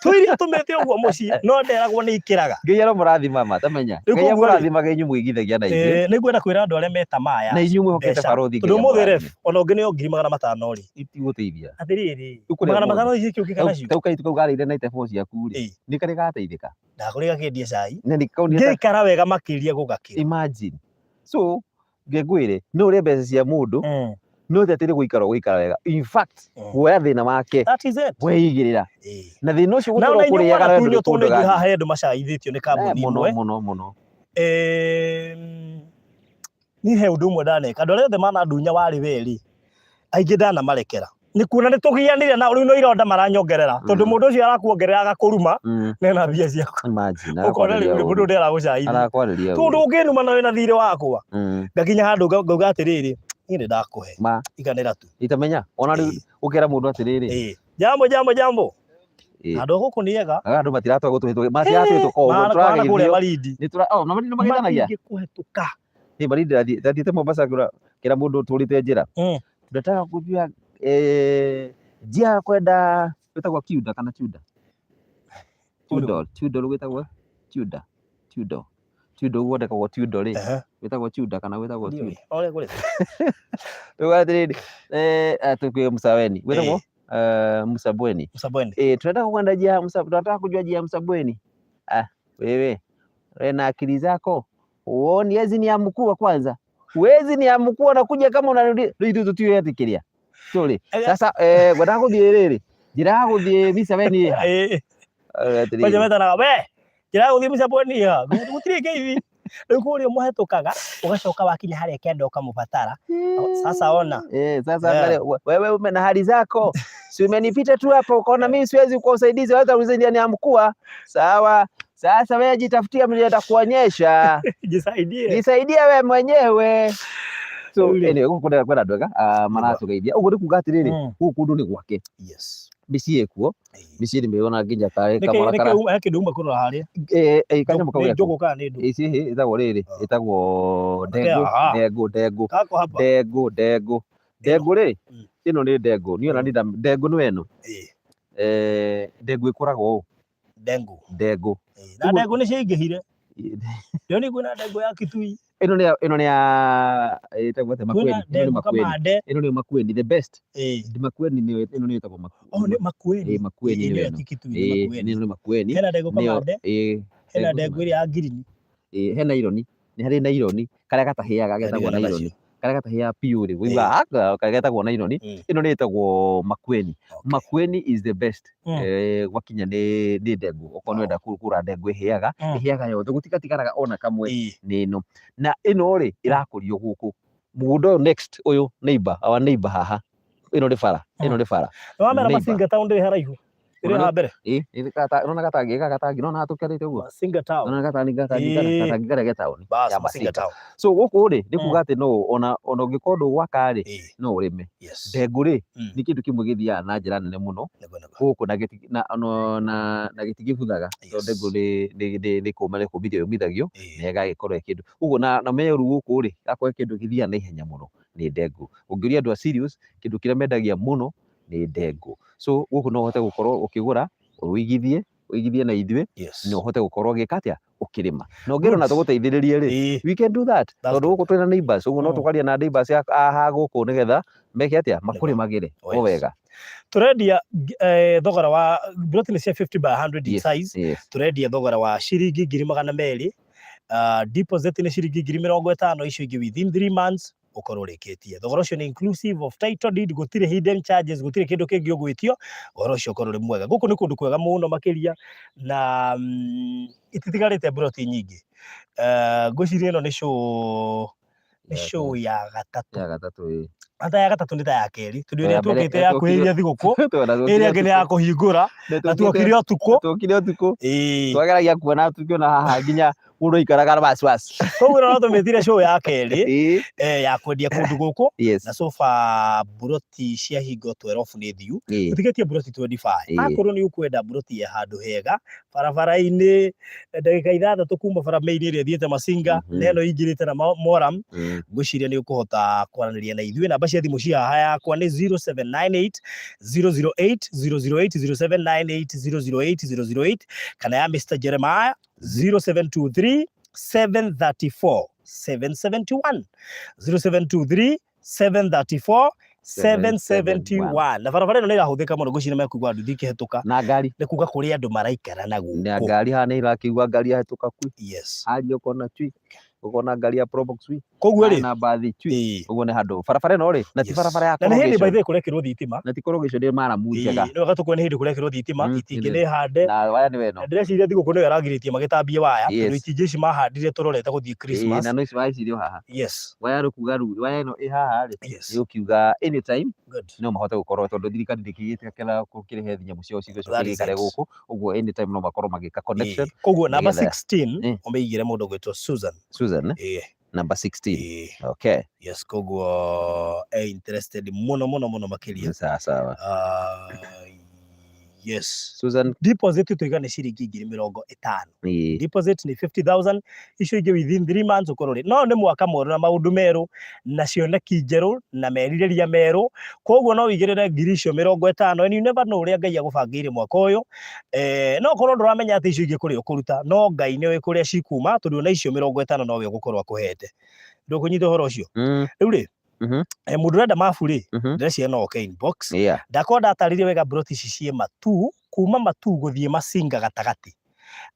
tũiria tũmĩte ũguo mũciĩ no nderagwo nĩ ikĩraga Ngai aromorathima ma tamenya Ngai amorathimaga inyuĩ mũigithagia na ithuĩ nĩngwenda kwĩra andũ arĩa meta maya na inyuĩ mwĩhokete barothi tondũ ũmũthĩ ref ona ũngĩ nĩo 500 rĩ itigũteithia atĩrĩrĩ 500 ici kĩũkĩka nacio kau kaitũ kau garĩire 94 ciaku rĩ nĩ karĩ gateithĩka ndakũrĩ gakĩendia cai na ngĩikara wega makĩria gũgakĩra imagine so ngĩngwĩre no ũrĩa mbeca cia mũndũ no tetĩrĩ gũikara wega in fact woya thĩna wake weigĩrĩra na thĩna ũcio gũkorwo kũrĩaga na ndũrĩ kũndũ haha andũ macaithĩtio nĩ kambuni imwe mũno niĩ he ũndũ ũmwe ndaneka andũ arĩa othe manandunya warĩ werĩ aingĩ ndanamarekera nĩ kuona nĩ tũgianire na rĩu no ironda maranyongerera tondũ mũndũ ũcio arakuongerera agakũruma nena mbia ciaku ũkona rĩu mũndũ ũrĩa aragũcaithia tondũ ũngĩnuma na wĩna thirĩ wakwa ngakinya handũ ngauga atĩrĩrĩ niĩ nĩ ndakũhe iganĩra tu itamenya ona rĩu ũkĩra mũndũ atĩrĩrĩ jambo andũ gũkũ nĩ ega andũ matiratwa gũtũhĩtũka matiratũhĩtũka ũguo tũragĩthio marindi marindi magĩthanagia kũhetũka marindi ndathiĩte Mombasa kĩra mũndũ tũrĩte njĩra tunataka kujua njia kwenda wĩtagwo Kiuda kana Chuda Tudor gwĩtagwo Tudo guo ndekagwo tudo ri witagwo tuda kana witagwo tudo ole kule tugatiri tukio Msaweni witagwo Msabweni tunataka kwenda jia tunataka kujua jia Msabweni. Wewe na akili zako uoni hizi ni amkuu wa kwanza wezi ni amkuu unakuja kama unarudi tu tuyetikiria tuli sasa gwenda guthie riri njira guthie Msabweni Baje meta na we njira guthie Msabweni gutire hivi Rĩu mũhetũkaga ũgacoka wakinya harĩa kĩanda ũkamũbatara. Sasa ona sasa wewe ume na hali zako si umenipita tu hapo ukaona mimi siwezi kwa usaidizi hata uzaidia ni amkua sawa. Sasa wewe jitafutia mimi nitakuonyesha jisaidie wewe mwenyewe. So kwenda ndwega mana tugeidia uguo ndikuga atiriri guku kundu ni gwake. Yes Miciĩ kuo miciĩ nĩmĩona nginya tarĩ kamarakara nĩkĩ nduma kũrora harĩa kanyamũ kau njogo kana nĩ ndũ ici ĩtagwo rĩrĩ ĩtagwo ndengũ rĩ ĩno nĩ ndengũ niona ndengũ nĩ ĩno ndengũ ĩkoragwo ũũ ndengũ na ndengũ nĩ ciaingĩhire rĩu nĩ kwĩna ndengũ ya Kitui ĩno nĩ ya ĩtagwo atĩa Makueni ĩno nĩ Makueni the best Makueni ĩno nĩ ĩtagwo Makueni ĩno nĩ Makueni hena ndengũ kamande hena ndengũ ĩrĩa ya ngirini hena ironi nĩ harĩ na ironi karĩa gatahĩaga getagwo na ironi karĩa gatahĩaga piũ rĩ wĩiga getagwo na ironi ĩno nĩ ĩtagwo Makueni. Makueni is the best gwakinya nĩ ndengũ okorwo nĩ wenda kũgũra ndengũ ĩhĩaga yothe gũtigatigaraga ona kamwe nĩ ĩno na ĩno rĩ ĩrakũrio gũkũ mũgũnda ũyũ next ũyũ our neighbor haha ĩno nĩ bara wamera Masinga town ndĩ haraihu ĩrĩ na mbere nona gatangi nona hatukarĩte ũguo Masinga town nona gatangi karĩa town ya Masinga town. So gũkũ rĩ nĩ kuga atĩ no ona ũngĩkorwo ndũgwaka rĩ no ũrĩme ndengũ rĩ nĩ kĩndũ kĩmwe gĩthiaga na njĩra nene mũno gũkũ na gĩtigĩbuthaga tondũ ndengũ nĩ kũũma yũmithagio na ĩgagĩkorwo kĩndũ ũguo na meru gũkũ rĩ gakorwo kĩndũ gĩthiaga na ihenya mũno nĩ ndengũ. Ũngĩũria andũ a serious kĩndũ kĩrĩa mendagia mũno nĩ ndengũ. So gũkũ no ũhote gũkorwo ũkĩgũra ũigithie na ithuĩ no ũhote gũkorwo ũgĩka atĩa ũkĩrĩma na ũngĩrwo na tũgũteithĩrĩrie rĩ we can do that tondũ gũkũ twĩna neighbors ũguo no tũkaria na neighbors ha gũkũ nĩgetha meke atĩa makũrĩmagĩre o wega. Tũrendia thogora wa broti nĩ cia 50 by 100 in size tũrendia thogora wa ciringi 200,000 deposit nĩ ciringi 50,000 icio ingĩ within 3 months ukorwo rĩkĩtie. Thogora ũcio nĩ inclusive of title deed gũtirĩ hidden charges gũtirĩ kĩndũ kĩngĩ ũgwĩtio ũhoro ũcio ũkorwo ũrĩ mwega. Gũkũ nĩ kũndũ kwega mũno makĩria na ititigarĩte broti nyingĩ. Ngwĩciria ĩno nĩ show ya gatatũ hata ya gatatũ nĩ ta ya kerĩ tondũ ĩrĩa tuokĩte ya kwĩhĩria thigũkũ ĩrĩa ĩngĩ nĩ ya kũhingũra na tuokire ũtukũ twageragia kuona tukiona haha nginya mũndũ aikaraga wasiwasi koguo no tũmĩtire show ya kerĩ ya kwendia kũndũ gũkũ na so far broti cia hingo 12 nĩ thiu tũtigĩtie broti 25 akorwo nĩ ũkwenda broti ya handũ hega barabara-inĩ ndagĩka 6 kuma barabara-inĩ ĩrĩa ĩthiĩte Masinga na ĩno ingĩrĩte na Moram ngwĩciria nĩ ũkũhota kwaranĩria na ithuĩ. Namba cia thimũ cia haha yakwa nĩ 0798 008 008 0798 008 008 kana ya Mr Jeremiah 0723 734 771 0723 734 771 na barabara ĩno nĩ ĩrahũthĩka mũno ngwĩciria mekũigua nduthi ikĩhetũka na ngari nĩ kuga kũrĩ andũ maraikara na gũkũ na ngari haha nĩ irakĩigua ngari yahetũka ku haria ũkona cui ũkona ngari ya Probox cui koguo rĩ na bathi cui ũguo nĩ handũ barabara ĩno rĩ na ti barabara ya na nĩ hĩndĩ by the way kũrekĩrwo thitima na ti Korogesho nĩ Maramu njega nĩ gatũkwo nĩ hĩndĩ kũrekĩrwo thitima itingĩ nĩ hande na waya nĩ weno ndĩreciria thigũkũ nĩyo yaragirĩtie magĩtambie waya tondũ itingĩ ici mahandire tũrorete gũthiĩ Christmas na no ici waya ici haha waya rũkuga waya ĩno ĩ haha rĩ nĩ ũkiuga anytime no mahote gũkorwo tondũ thirikari ndĩkĩgĩte kĩla kũkĩrehe thinya mũcio cigo cigĩikare gũkũ ũguo anytime no makorwo magĩka connection. Koguo namba 16 ũmeigire mũndũ gwĩtwo Susan number 16 okay koguo interested mũno makĩria sawa Yes. Susan, deposit tuiga ni ciringi 50,000. Deposit ni 50,000, icio ingĩ within 3 months ukorwo ri no nĩ mwaka mwerũ na maũndũ merũ na cioneki njerũ na merirĩria merũ, koguo no wigĩrĩre ngiri icio 50 and you never know ũrĩa Ngai agũbangĩire mwaka ũyũ. No korwo ndũramenya atĩ icio ingĩ kũrĩa ũkũruta, no Ngai nĩoĩ kũrĩa cikuma, tondũ na icio 50 nowe ũgũkorwo akũhete. Ndũkũnyita ũhoro ũcio. Rĩu rĩ, mũndũ ũrenda mabu rĩ, ndĩreciria no oke inbox. Ndakorwo ndatarĩria wega broti ici ciĩ Matu, kuma Matu gũthiĩ Masinga gatagatĩ,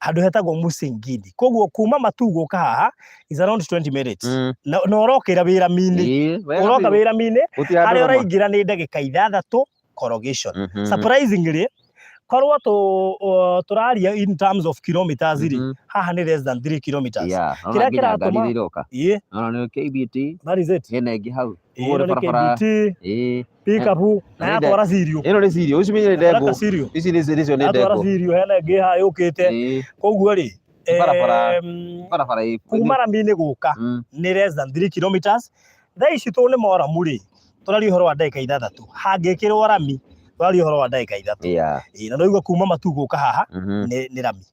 handũ hetagwo Musingini. Koguo kuma Matu gũka haha is around 20 minutes. Na ũrokĩra wĩra mini, ũroka wĩra mini, harĩa ũraingĩra nĩ ndagĩka 6 corrugation. Surprisingly, korwo tũraria in terms of kilometers rĩ, haha nĩ less than 3 kilometers. Kĩrĩa kĩratũma no KBT, that is it. hena ĩngĩ hau Ĩno nĩ KBT, pick-up na yatwara Sirio. Ĩno nĩ Sirio, ici nĩ Ndengũ, ici nĩcio nĩ yatwara Sirio, hena ĩngĩ haha yũkĩte. Koguo rĩ, barabara kuma Rami-inĩ gũka nĩ less than 3 kilometers. Thaa ici nĩ Moramu rĩ, tũraria ũhoro wa ndagĩka 6, hangĩkĩrwo Rami tũraria ũhoro wa ndagĩka 3. Na ndoiga kuma Matu gũka haha nĩ Rami.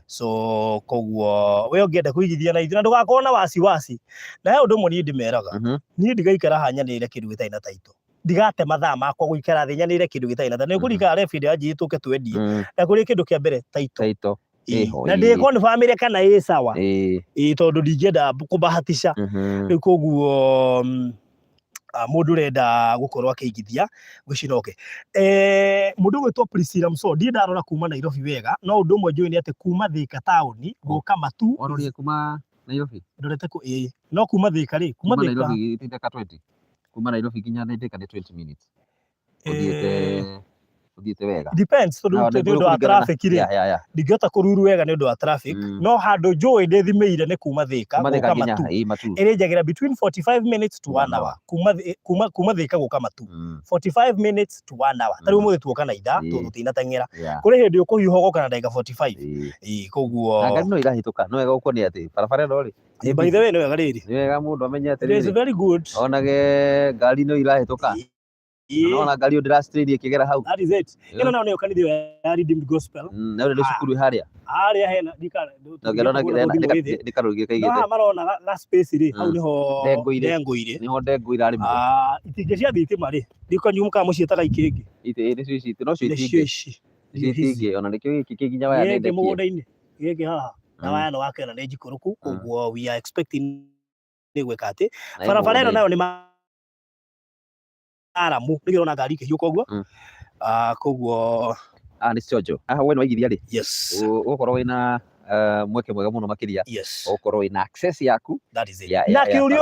So koguo we ũngĩenda kũigithia na ithuĩ na ndũgakorwo na wasiwasi. Na he ũndũ ũmwe niĩ ndĩmeraga, niĩ ndigaikara haha nyanĩrĩre kĩndũ gĩtarĩ na taito, ndigate mathaa makwa gũikara thĩ nyanĩrĩre kĩndũ gĩtarĩ na taito. Nĩ kũrika rebi yanjie tũke twendie, na kũrĩ kĩndũ kĩa mbere taito, na ndĩkwo nĩ bamĩrĩ kana ĩ sawa, tondũ ndingĩenda kũbahatisha. Rĩu koguo mũndũ ũrenda gũkorwo akĩigithia gwĩcinoke. Mũndũ ũgwĩtwo Priscilla Mso, ndiĩ ndarora kuma Nairobi wega, no ũndũ ũmwe njũĩ nĩ atĩ kuma Thĩka taũni gũka Matu. Warorire kuma Nairobi? Ndorete no kuma Thĩka rĩ, kuma Nairobi ndeka 20. Kuma Nairobi nginya Thĩka nĩ 20 minutes. Ũthiĩte wega. Depends, tondũ nĩ ũndũ wa traffic rĩ, ndingĩhota kũruru wega nĩ ũndũ wa traffic, no handũ njũĩ ndĩthimĩire nĩ kuma Thĩka gũka Matu. Ĩrĩnjagĩra between 45 minutes to 1 hour. Kuma Thĩka gũka Matu 45 minutes to 1 hour. Tarĩu mũthĩ tuoka na ithaa tũtinateng'era, kũrĩ hĩndĩ ũkũhiũha ũgoka na ndagĩka 45. Koguo na ngari no irahĩtũka, no wega ũkuona atĩ barabara ĩno rĩ, by the way nĩ wega rĩrĩ, nĩ wega mũndũ amenye atĩ it is very good. onage ngari no irahĩtũka, na ngari ndĩracitĩrĩrie kĩgera hau. That is it. Ĩno nayo nĩyo kanitha ya Redeemed Gospel. Na ũrĩa nĩ cukuru harĩa hena ndikarũgio kaigĩte. No marona ga space rĩ, hau niho Ndengũire, niho Ndengũire arĩ mu. Itingĩ cia thitima rĩ, ndikonyuma kana mũciĩtaga ikĩngĩ. Nĩcio ici, no cio itingĩ, ona nĩkĩo gĩkĩ kĩnginya waya nĩ ndekio mũgũnda-inĩ gĩkĩ haha, na waya no wakĩona nĩ njikũrũku. Koguo we are expecting nĩ gwĩka atĩ barabara ĩno nayo nĩ Aramu, nĩkĩo ũrona ngari ikĩhiũka ũguo. Koguo nĩ cionjo haha we nĩ waigithia rĩ, ũgũkorwo wĩna mweke mwega mũno makĩria, ũgũkorwo wĩna access yaku na kĩũria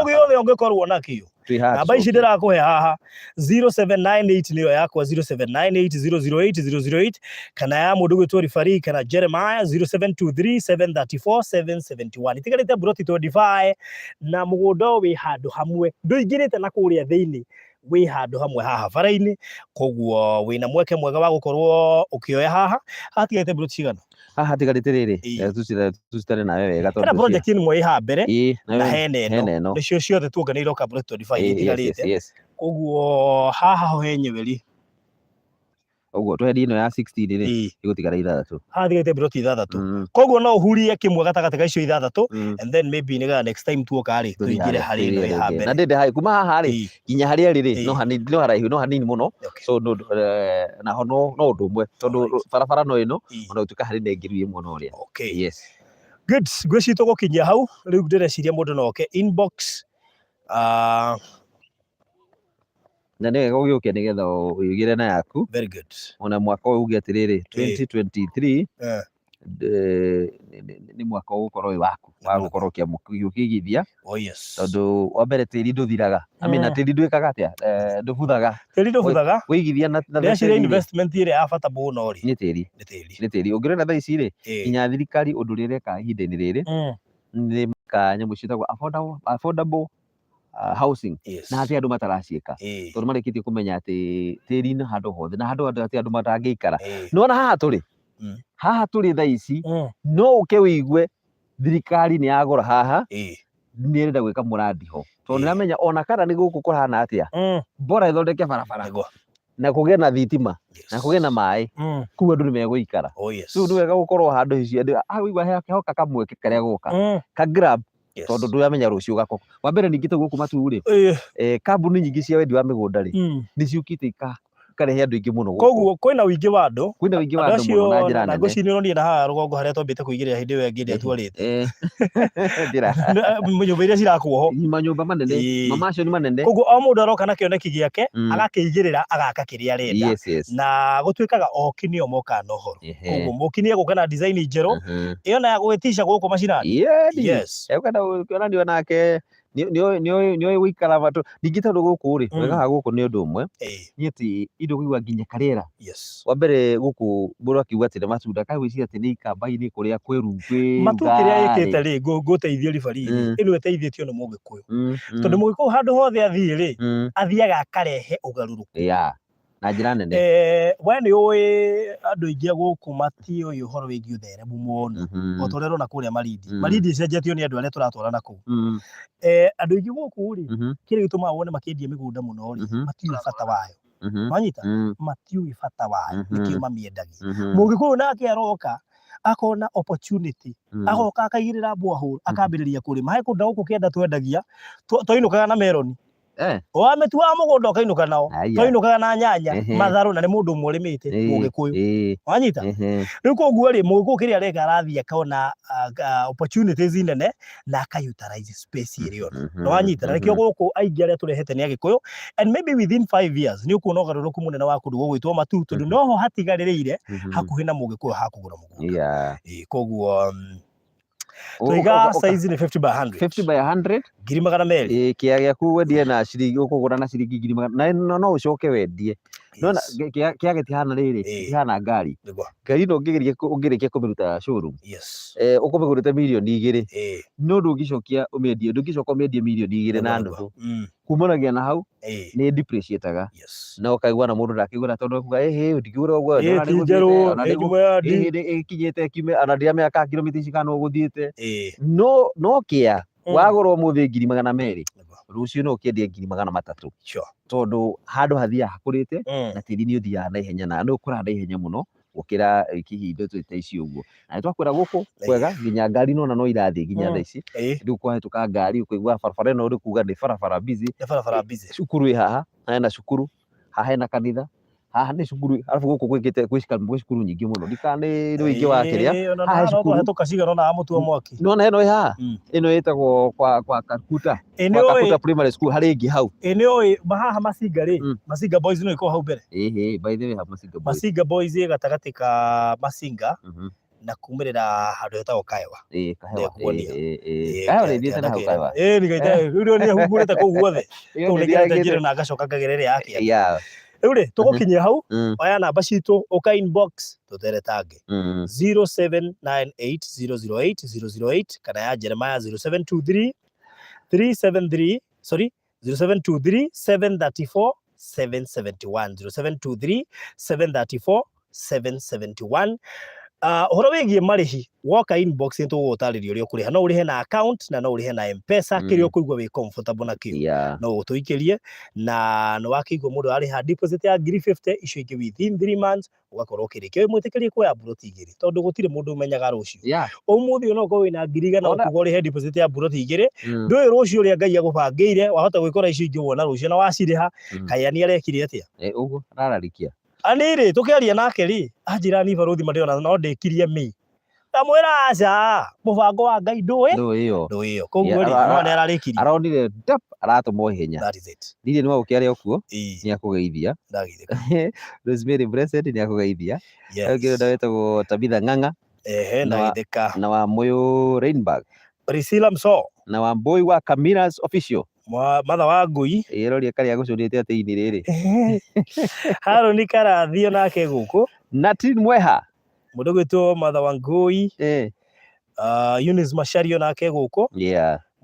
gĩothe ũngĩkorwo nakĩo. Namba ici ndĩrakũhe haha 0798 nĩyo yakwa, 0798008008, kana ya mũndũ gwĩtwo Rifari kana Jeremiah 0723734771. Itigarĩte broti 25 na mũgũnda wĩ handũ hamwe, ndũingĩrĩte na kũrĩa thĩinĩ, wĩ handũ hamwe haha bara-inĩ. Koguo wĩna mweke mwega wa gũkorwo ũkĩoya haha. Hatigarĩte broti cigana? Haha tigarĩte rĩrĩ, tucitare nawe wega tondũ hena project ĩmwe ĩ haha mbere na hena ĩno, nĩcio ciothe tuonganĩire oka broti 25 itigarĩte. Koguo haha ho henyewe rĩ, ũguo twendi ĩno ya 16 rĩ, igũtigara 6. Haha tigarĩte broti 6. Koguo no ũhurie kĩmwe gatagatĩ ka icio 6, and then maybe nĩgetha next time tuoka rĩ, tũingĩre harĩ ĩno ĩ haha mbere. Na ndĩndĩ haha kuma haha rĩ nginya harĩa rĩ no haraihu, no hanini mũno. So naho no ũndũ ũmwe, tondũ barabara no ĩno ona ũtuĩka harĩ na ĩngĩ ĩmwe no ũrĩa. Good, ngwĩciria tũgũkinyia hau rĩu. Ndĩreciria mũndũ no oke inbox na nĩ wega ũgĩũke nĩgetha ũigĩre na yaku. Very good. Ona mwaka ũyũ uge atĩrĩrĩ 2023 nĩ mwaka ũgũkorwo wĩ waku wa gũkorwo ũkĩigithia. Tondũ wa mbere tĩri ndũthiraga, amina tĩri ndwĩkaga atĩa, ndũbuthaga. Tĩri ndũbuthaga, wĩigithia na investment ĩrĩa ya bata mũno rĩ nĩ tĩri. Ũngĩrora thaa ici rĩ, nginya thirikari ũndũ ũrĩa ĩreka ihinda-inĩ rĩrĩ nĩ nyamũ ciĩtagwo affordable housing, na hatirĩ andũ mataraciĩka, tondũ marĩkĩtie kũmenya atĩ tĩri-inĩ handũ hothe na handũ hatirĩ andũ matangĩikara. Nĩwona haha tũrĩ thaa ici, no ũke wĩigue thirikari nĩ yagũra haha, nĩ ĩrenda gwĩka mũrandi ho, tondũ nĩramenya ona kana nĩ gũkũ kũhana atĩa, bora ĩthondeke barabara na kũgĩa na thitima na kũgĩa na maĩ kũu andũ nĩmegũikara. Rĩu nĩ wega gũkorwo handũ ici andũ wĩigua hehoka kamweke karĩa goka ka grab tondũ ndũramenya rũciũ gako. Wa mbere ningĩ ta gũkũ Matuu rĩ kambuni nyingĩ cia wendia wa mĩgũnda rĩ nĩciũkĩte ikarehe andũ aingĩ mũno. Koguo kwĩna ũingĩ wa andũ mũno na njĩra nene. Ngwĩciria nĩũronire haha rũgongo harĩa twambĩte kũigĩrĩra hĩndĩ ĩyo ĩngĩ ĩrĩa twarĩte nyũmba iria cirakwo ho, manyũmba manene, mamaconi manene. Koguo o mũndũ aroka na kĩoneki gĩake agakĩigĩrĩra agaka kĩrĩa arenda na gũtuĩkaga oki nĩo mokaga na ũhoro. Koguo mũki nĩegũka na design njerũ ĩyo na ya gwĩtisha gũkũ macinani. Egũkenda kuonanio nake nĩoĩ gũikara matũ. Ningĩ tondũ gũkũ rĩ wega wa gũkũ nĩ ũndũ ũmwe nĩ atĩ indo kũigua nginya karĩera. Wa mbere gũkũ mũndũ akiuga atĩ nĩ matunda kagwĩciria atĩ nĩ ikamba-inĩ kũrĩa kwĩru kwĩ Matuu kĩrĩa ĩkĩte rĩ ngũteithie ribari-inĩ ĩno ĩteithĩtio nĩ Mũgĩkũyũ tondũ Mũgĩkũyũ handũ hothe athiĩ rĩ athiaga akarehe ũgarũrũku na njĩra nene. We nĩũĩ andũ aingĩ gũkũ matiũĩ ũhoro wĩgiĩ ũtheremu mũno o ta ũrĩa ũrona kũrĩa Malindi ĩcenjetio nĩ andũ arĩa tũratwarana kũu. Andũ aingĩ gũkũ rĩ kĩrĩa gĩtũmaga wone makĩendia mĩgũnda mũno rĩ matiũĩ bata wayo. Wanyita matiũĩ bata wayo nĩkĩo mamĩendagia. Mũgĩkũyũ nake aroka akona opportunity agoka akaigĩrĩra borehole akambĩrĩria kũrĩma. He kũndũ gũkũ kĩanda twendagia twainũkaga na meroni wamĩtua mũgũnda ũkainũka nao, twainũkaga na nyanya matharũ na nĩ mũndũ ũmwe ũrĩmĩte Mũgĩkũyũ. Wanyita rĩu koguo rĩ Mũgĩkũyũ kĩrĩa areka arathiĩ akona opportunities nene na aka-utilize space ĩrĩa ona. Nĩwanyita na nĩkĩo gũkũ aingĩ arĩa tũrehete nĩ Agĩkũyũ and maybe within 5 years nĩũkuona ũgarũrũku mũnene wa kũndũ gũgwĩtwo Matuu tondũ noho hatigarĩrĩire hakuhĩ na Mũgĩkũyũ ha kũgũra mũgũnda. Koguo tũiga size nĩ 50 by 100. 50 by 100 ngiri magana merĩ. Kĩaya gĩaku wendie na ciringi ũkũgũra na ciringi ngiri magana na no ũcoke wendie. Nona kĩaya gĩtihana rĩrĩ gĩtihana ngari. Ngari ĩno ũngĩrĩkia kũmĩruta showroom ũkũmĩgũrĩte mirioni 2 no ndũngĩcokia ũmĩendie, ndũngĩcoka ũmĩendie mirioni 2 na nuthu. Kumanagia na hau nĩ depreciate-aga na ũkaigua na mũndũ ndakĩgũra tondũ akuga ndingĩgũra ũguo ĩkinyĩte kiume ona ndiramĩaka kilomita cigana ũgũthiĩte. No kĩaya wagũra ũmũthĩ ngiri magana merĩ rũciũ no ũkĩendie ngiri magana matatũ tondũ handũ hathiaga hakũrĩte na tĩri nĩ ũthiaga na ihenya na nĩ ũkũraga na ihenya mũno gũkĩra indo ta ici ũguo. Na nĩtwakwĩra gũkũ kwega nginya ngari nona no irathiĩ nginya thaa ici. Rĩu kwahĩtũka ngari ũkaigua barabara ĩno ũrĩ kuga nĩ barabara busy. Cukuru ĩ haha hena cukuru haha hena kanitha haha nĩ cukuru arabu gũkũ gwĩ cukuru nyingĩ mũno nĩ rũingĩ wa kĩrĩa haha cukuru hĩtũka cigana na Mũtua Mwaki nona ĩno ĩ haha ĩno ĩtagwo kwa Kakuta Primary School harĩ ĩngĩ hau. Nĩũĩ haha Masinga rĩ Masinga Boys no ĩkoragwo hau mbere. By the way Masinga Boys ĩ gatagatĩ ka Masinga na kumĩrĩra handũ hetagwo Kahewa. Kahewa nĩthiĩte na hau Kahewa. Rĩu nĩ hungurĩte kũu guothe kũu nĩngerete njĩra na ngacoka ngagera ĩrĩa yakĩenda. Rĩu rĩ tũgũkinyia hau oya namba citũ ũka inbox tũteretange 0798008008 kana ya Jeremiah 0723 734 734 771 771. Ũhoro wĩgiĩ marĩhi woka inbox nĩtũgũgũtarĩria ũrĩa ũkũrĩha. No ũrĩhe na account na no ũrĩhe na M-Pesa kĩrĩa ũkũigua wĩ comfortable nakĩo. No ũtũikĩrie na nĩwakĩigua mũndũ arĩha deposit ya ngiri 50 icio ingĩ within 3 months ũgakorwo ũkĩrĩkia mwĩtĩkĩrie kuoya buroti igĩrĩ tondũ gũtirĩ mũndũ ũmenyaga rũciũ. Ũmũthĩ ona ũkorwo wĩna ngiri igana ũkuga ũrĩhe deposit ya buroti igĩrĩ ndũĩ rũciũ ũrĩa Ngai agũbangĩire wahota gwĩkora icio ingĩ wona rũciũ na wacirĩha Kayani arekire atĩa ũguo arararikia. Anĩrĩ tũkĩaria nake rĩ anjĩra niĩ Baruthi Mandĩona no ndĩkirie ndamwĩra aca mũbango wa Ngai ndũĩyo. Koguo rĩ no nĩ ararĩkirie aronire aratũmwo ihenya. Ndirie nĩ wagũkĩarĩa ũkuo nĩ akũgeithia. Rosemary Blessed nĩ akũgeithia. Ũngĩ wetagwo Tabitha Ng'ang'a na wa Moyo Rainbag Priscilla Mso na wa Mboi wa Kamiras Official matha wa Ngui ĩroria karĩa gũcũrĩte atĩ-inĩ rĩrĩ. Haroni Karathi onake gũkũ. Natin Mweha mũndũ gwĩtwo matha wa Ngui. Eunice Machario nake gũkũ.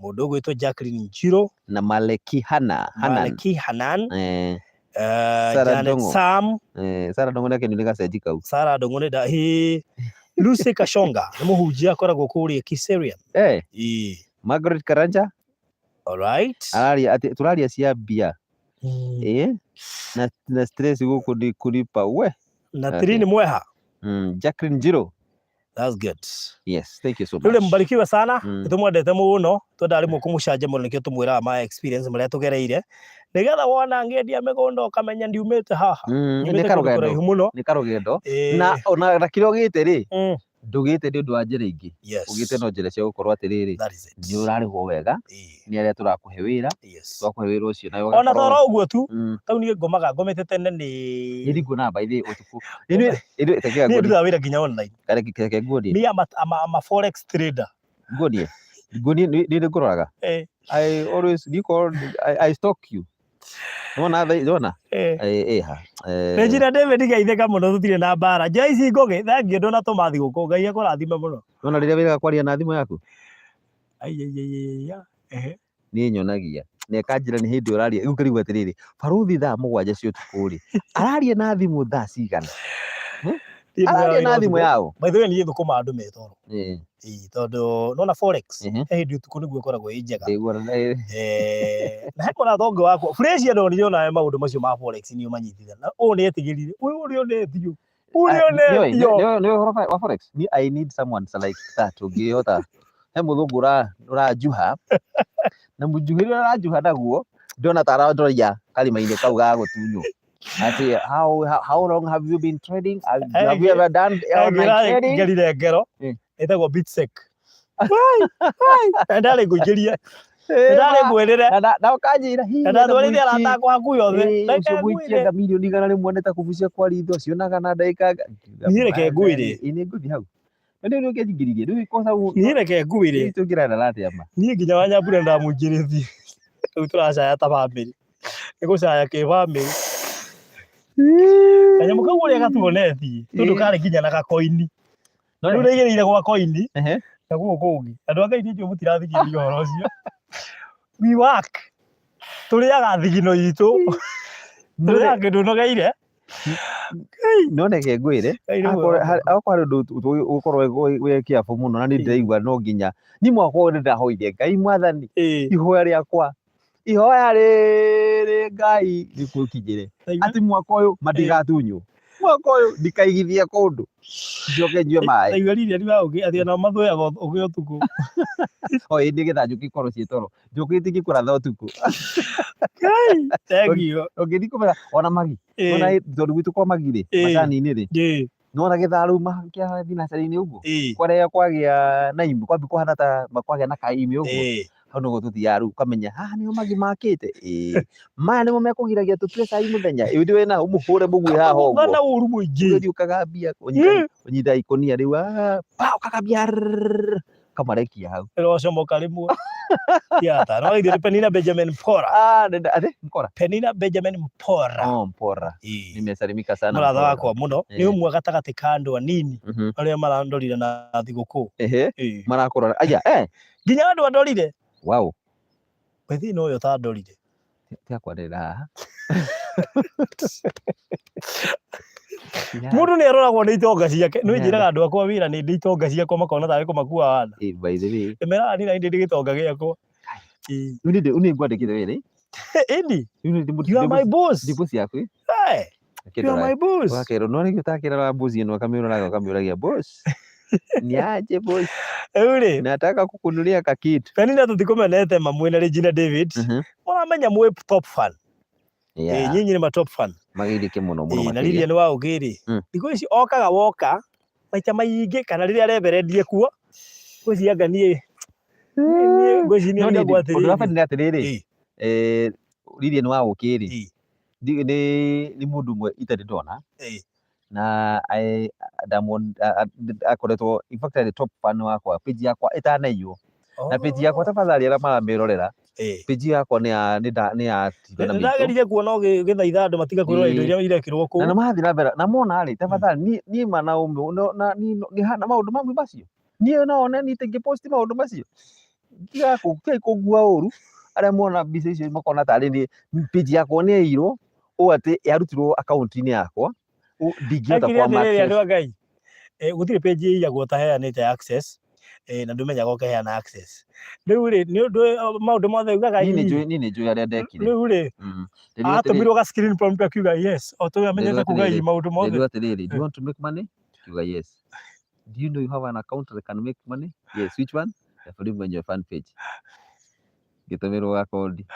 Mũndũ gwĩtwo Jacqueline Njiro na Maleki Hanan. Janet Sam. Sarah Ndong'o nake nĩ gacenji kau. Sarah Ndong'o nĩ Lucy Kashonga nĩ mũhunjia akoragwo kũrĩa Kiserian. Margaret Karanja. Alright. Tũraria cia mbia na stress guku ndi kulipa we na 3 ni mweha. Jacqueline Njiro. That's good. Yes, thank you so much. Rĩu mbarikiwe sana tumwendete muno twenda rimwe kumucanjamũra nikio tumwira ma experience maria tugereire nigetha wona ngendia mĩgũnda ukamenya ndiumĩte haha nĩ karũgendo na ona kĩrĩa ũgĩte rĩ ndugite ndi undu wa njĩra ingĩ ugite no njĩra cia gukorwo atiriri ni urarĩhwo wega ni aria turakuhe wĩra twakuhe wĩra ucio nayo ona thoro uguo tu tau ni ngomaga ngomete tene ni ndigo namba ithi utuku ni tekia ngodi ni wĩra nginya online kare keke ngodi ni ama forex trader ngodi ni ngororaga I always I stalk you Nona Regina David gaitheka muno tutire na bara Joyce Ngoge thangi ndona tumathi guku ngai akurathime muno nona riria wira kwaria na thimu yaku ni nyonagia ne kanjira ni hindi uraria riu kariu atiriri Baruthi thaa 7 cia utuku ri araria na thimu thaa cigana araria na thimu yao by the way ni thukuma andu metoro tondu nona forex hindi utuku niguo koragwo njega na hekora thongo wako fresh ndo ni ona maundu macio ma forex ni umanyitithia na ni etigirire uyu ni ethiu ni wa forex ni I need someone like that ungihota he muthungu urajuha na mujuhiri urajuha naguo ndona tara ndoria kalima-ini kau ga gutunyo ati how long have you been trading have you ever done trading ngerire ngero etagwo bitsec ndari nguikiria ndari ngwerire na ukanjira hihi na ndorithia rata kwaku yothe ucio gwikia milioni 100 nĩmuonete kubucia kwa ritho cionaga na ndagika ni reke nguire ini nguthi hau ndio ndio ngejigiririe ndio ikosa ni reke nguire tungirana rate ama ni nginya wanyambura ndamungirithi tu turacaya ta family nigucaya ki family kanyamu kau uria gatuonethi tundu kari nginya na gakoini riu nĩigĩrĩire gwa koini na guo kungi andu angai ni mutirathigiria uhoro ucio we work turiaga thigino itu turiaga kindu nogeire noneke ngwire akwa ndu ukorwo we kiafu muno na ni ndiraigua no nginya ni mwako ndahoire Ngai mwathani ihoya riakwa ihoya riri Ngai rikukinyire ati mwako uyu madigatunyu mwako uyu ndikaigithia kundu njoke njue mai aigariria ni wa ugi athi na mathoyaga ugi utuku indi getha njuki korwo cietoro njuki tiki kuratha utuku Ngai thank you ngithi kumera ona magi ona tondu gwitu kwa magire macani-ini ri nona githaru makia thinacara-ini uguo kwaria kwagia na imbu kwambi kuhana ta kwagia na kaimi uguo hau niguo tuthiaga riu ukamenya haha nio magi makite maya nimo mekugiragia tutue cai muthenya iu ndiwe na umuhure mugwi haha uguo na uru muingi uthi ukagambia unyita ikonia riu ukagambia kamarekia hau rocomoka rimwe tiata no ithuĩ Penina Benjamin Mpora Mpora Penina Benjamin Mpora Mpora nimesalimika sana muratha wakwa muno ni umwe gatagati ka andu anini aria marandorire na thiguku marakorora aya nginya andu andorire wow bethi no yo ta ndorire tiakwarira mundu ni aroragwo ni itonga ciake ni njiraga andu akwa wira ni ndi itonga ciakwa makona tawe kumakua wana by the way emera ni ndi gitonga giakwa uni ngwandikire wiri indi you are my boss ndi boss yaku you are my boss wakero no ni utakira la boss ino akamiragia boss ni aje boss uri nataka kukunulia kakitu kanina tutikumenete mamwe na Regina David muramenya mwe top fan nyinyi ni ma top fan magirike muno muno na riria ni wa ugiri thiko ici okaga woka maita maingi kana riria reverendie kuo gucianga nie ngwicinia ni gwatiri urafanya atiriri riria ni wa ugiri ni mundu mwe itari ndona na Diamond akoretwo in fact the top fan wakwa page yakwa itanaiywo na page yakwa tafadhali ara maramirorera page yakwa ni ya tindona mito ndagerire kuona githaitha andu matiga kwirora indo iria irekirwo ku na mathi na mbere na mona ari tafadhali ni mana umbe na ni hana maundu mamwe macio ni naona ni tenge post maundu macio yako kugua uru aria mona mbica icio makona tari ni page yakwa ni yairwo o ati yarutirwo account-ini yakwa ndingihota kwa access Ngai gutire page ya gwota heanite access na ndumenyaga ukeheana access riu ri ni undu maundu mothe ugaga nini njui aria ndekire riu ri atumirwo ga screen prompt akiuga yes oto amenyete kuga maundu mothe rĩu atiriri do you want to make money kiuga yes do you know you have an account that can make money yes which one follow your fan page gitumirwo ga kodi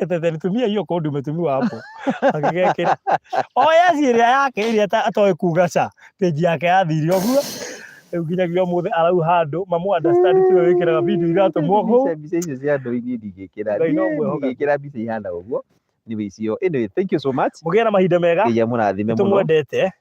Tete nitumia hiyo kodi umetumiwa hapo akigekira yes iria yake iria atoe kuga cha page yake yathiri oguo nginyagia muthe arau handu mamu understand tiwe wikiraga video igatumwo ho mbica icio cia andu ini ndigikira mbica ihana uguo ni wicio anyway thank you so much mugia na mahinda mega ya murathime muno tumwendete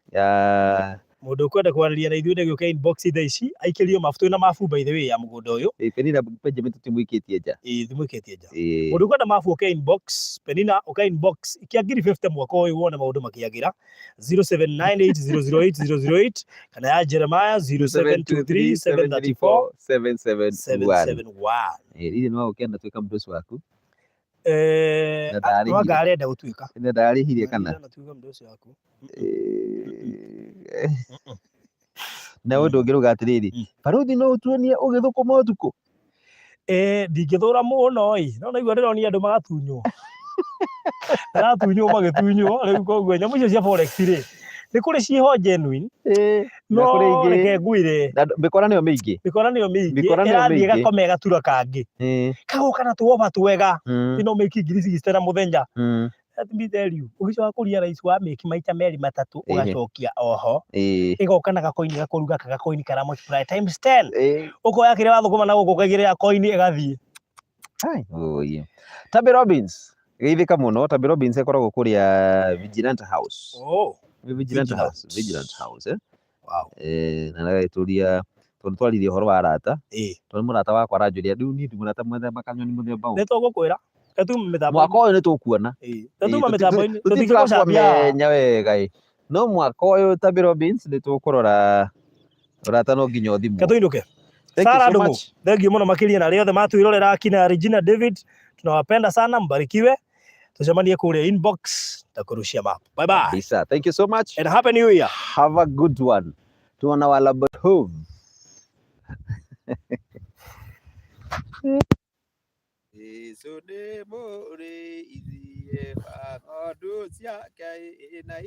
mundu ukwenda kwariria na ithuĩ ndagĩũka inbox thaa ici aikirio mabutu na mabu by the way ya mugunda uyu Penina Benjamin tutimuikitie nja tumuikitie nja mundu ukwenda mabu uka inbox Penina uka inbox ikia ngiri 50 mwaka uyu wone maundu makiagira 0798008008 kana ya Jeremiah 0723734771 ili no ukienda twika mdosi waku waga arenda gutuika ina ndarihirie kana natuga mdosi waku na undu ngiruga atiriri baruthi no utuonie ugithukuma utuku ndingithura muno no naigua ndironia andu magatunywo magitunywo riu koguo nyamu icio cia forex ri ni kuri ciho genuine no reke ngwire mbikora niyo mingi irathie gakome gatura kangi kagoka na tuoba twega no make ngiri 60 na muthenya let me tell you ugicoka kuria rais wa make maita meri matatu ugacokia oho igoka na gakoini gakuruga gakoini kara multiply times 10 ukoya kire wathukuma na guku kagire coin igathie Tabby Robbins geithika muno Tabby Robbins ekoragwo kuria Vigilant House Vigilant House wow na nagituria tondu twaririe horo wa arata tondu murata wakwa aranjuria riu ni ndi murata mwethemba kanyoni muthemba ni tugukwira katuma mitambo mwaka uyu ni tukuona katuma mitambo tutigacambia wega no mwaka uyu Tabby Robbins ni tukurora urata no nginya uthimu katuinduke Sara Ndungu thank you muno makiria na riothe matwirorera akina Regina David tunawapenda sana mbarikiwe tucemanie kuria inbox takurushia map bye bye Lisa, thank you so much and happy new year have a good one tuona wala but home Isu de more izie fa odu cia kai na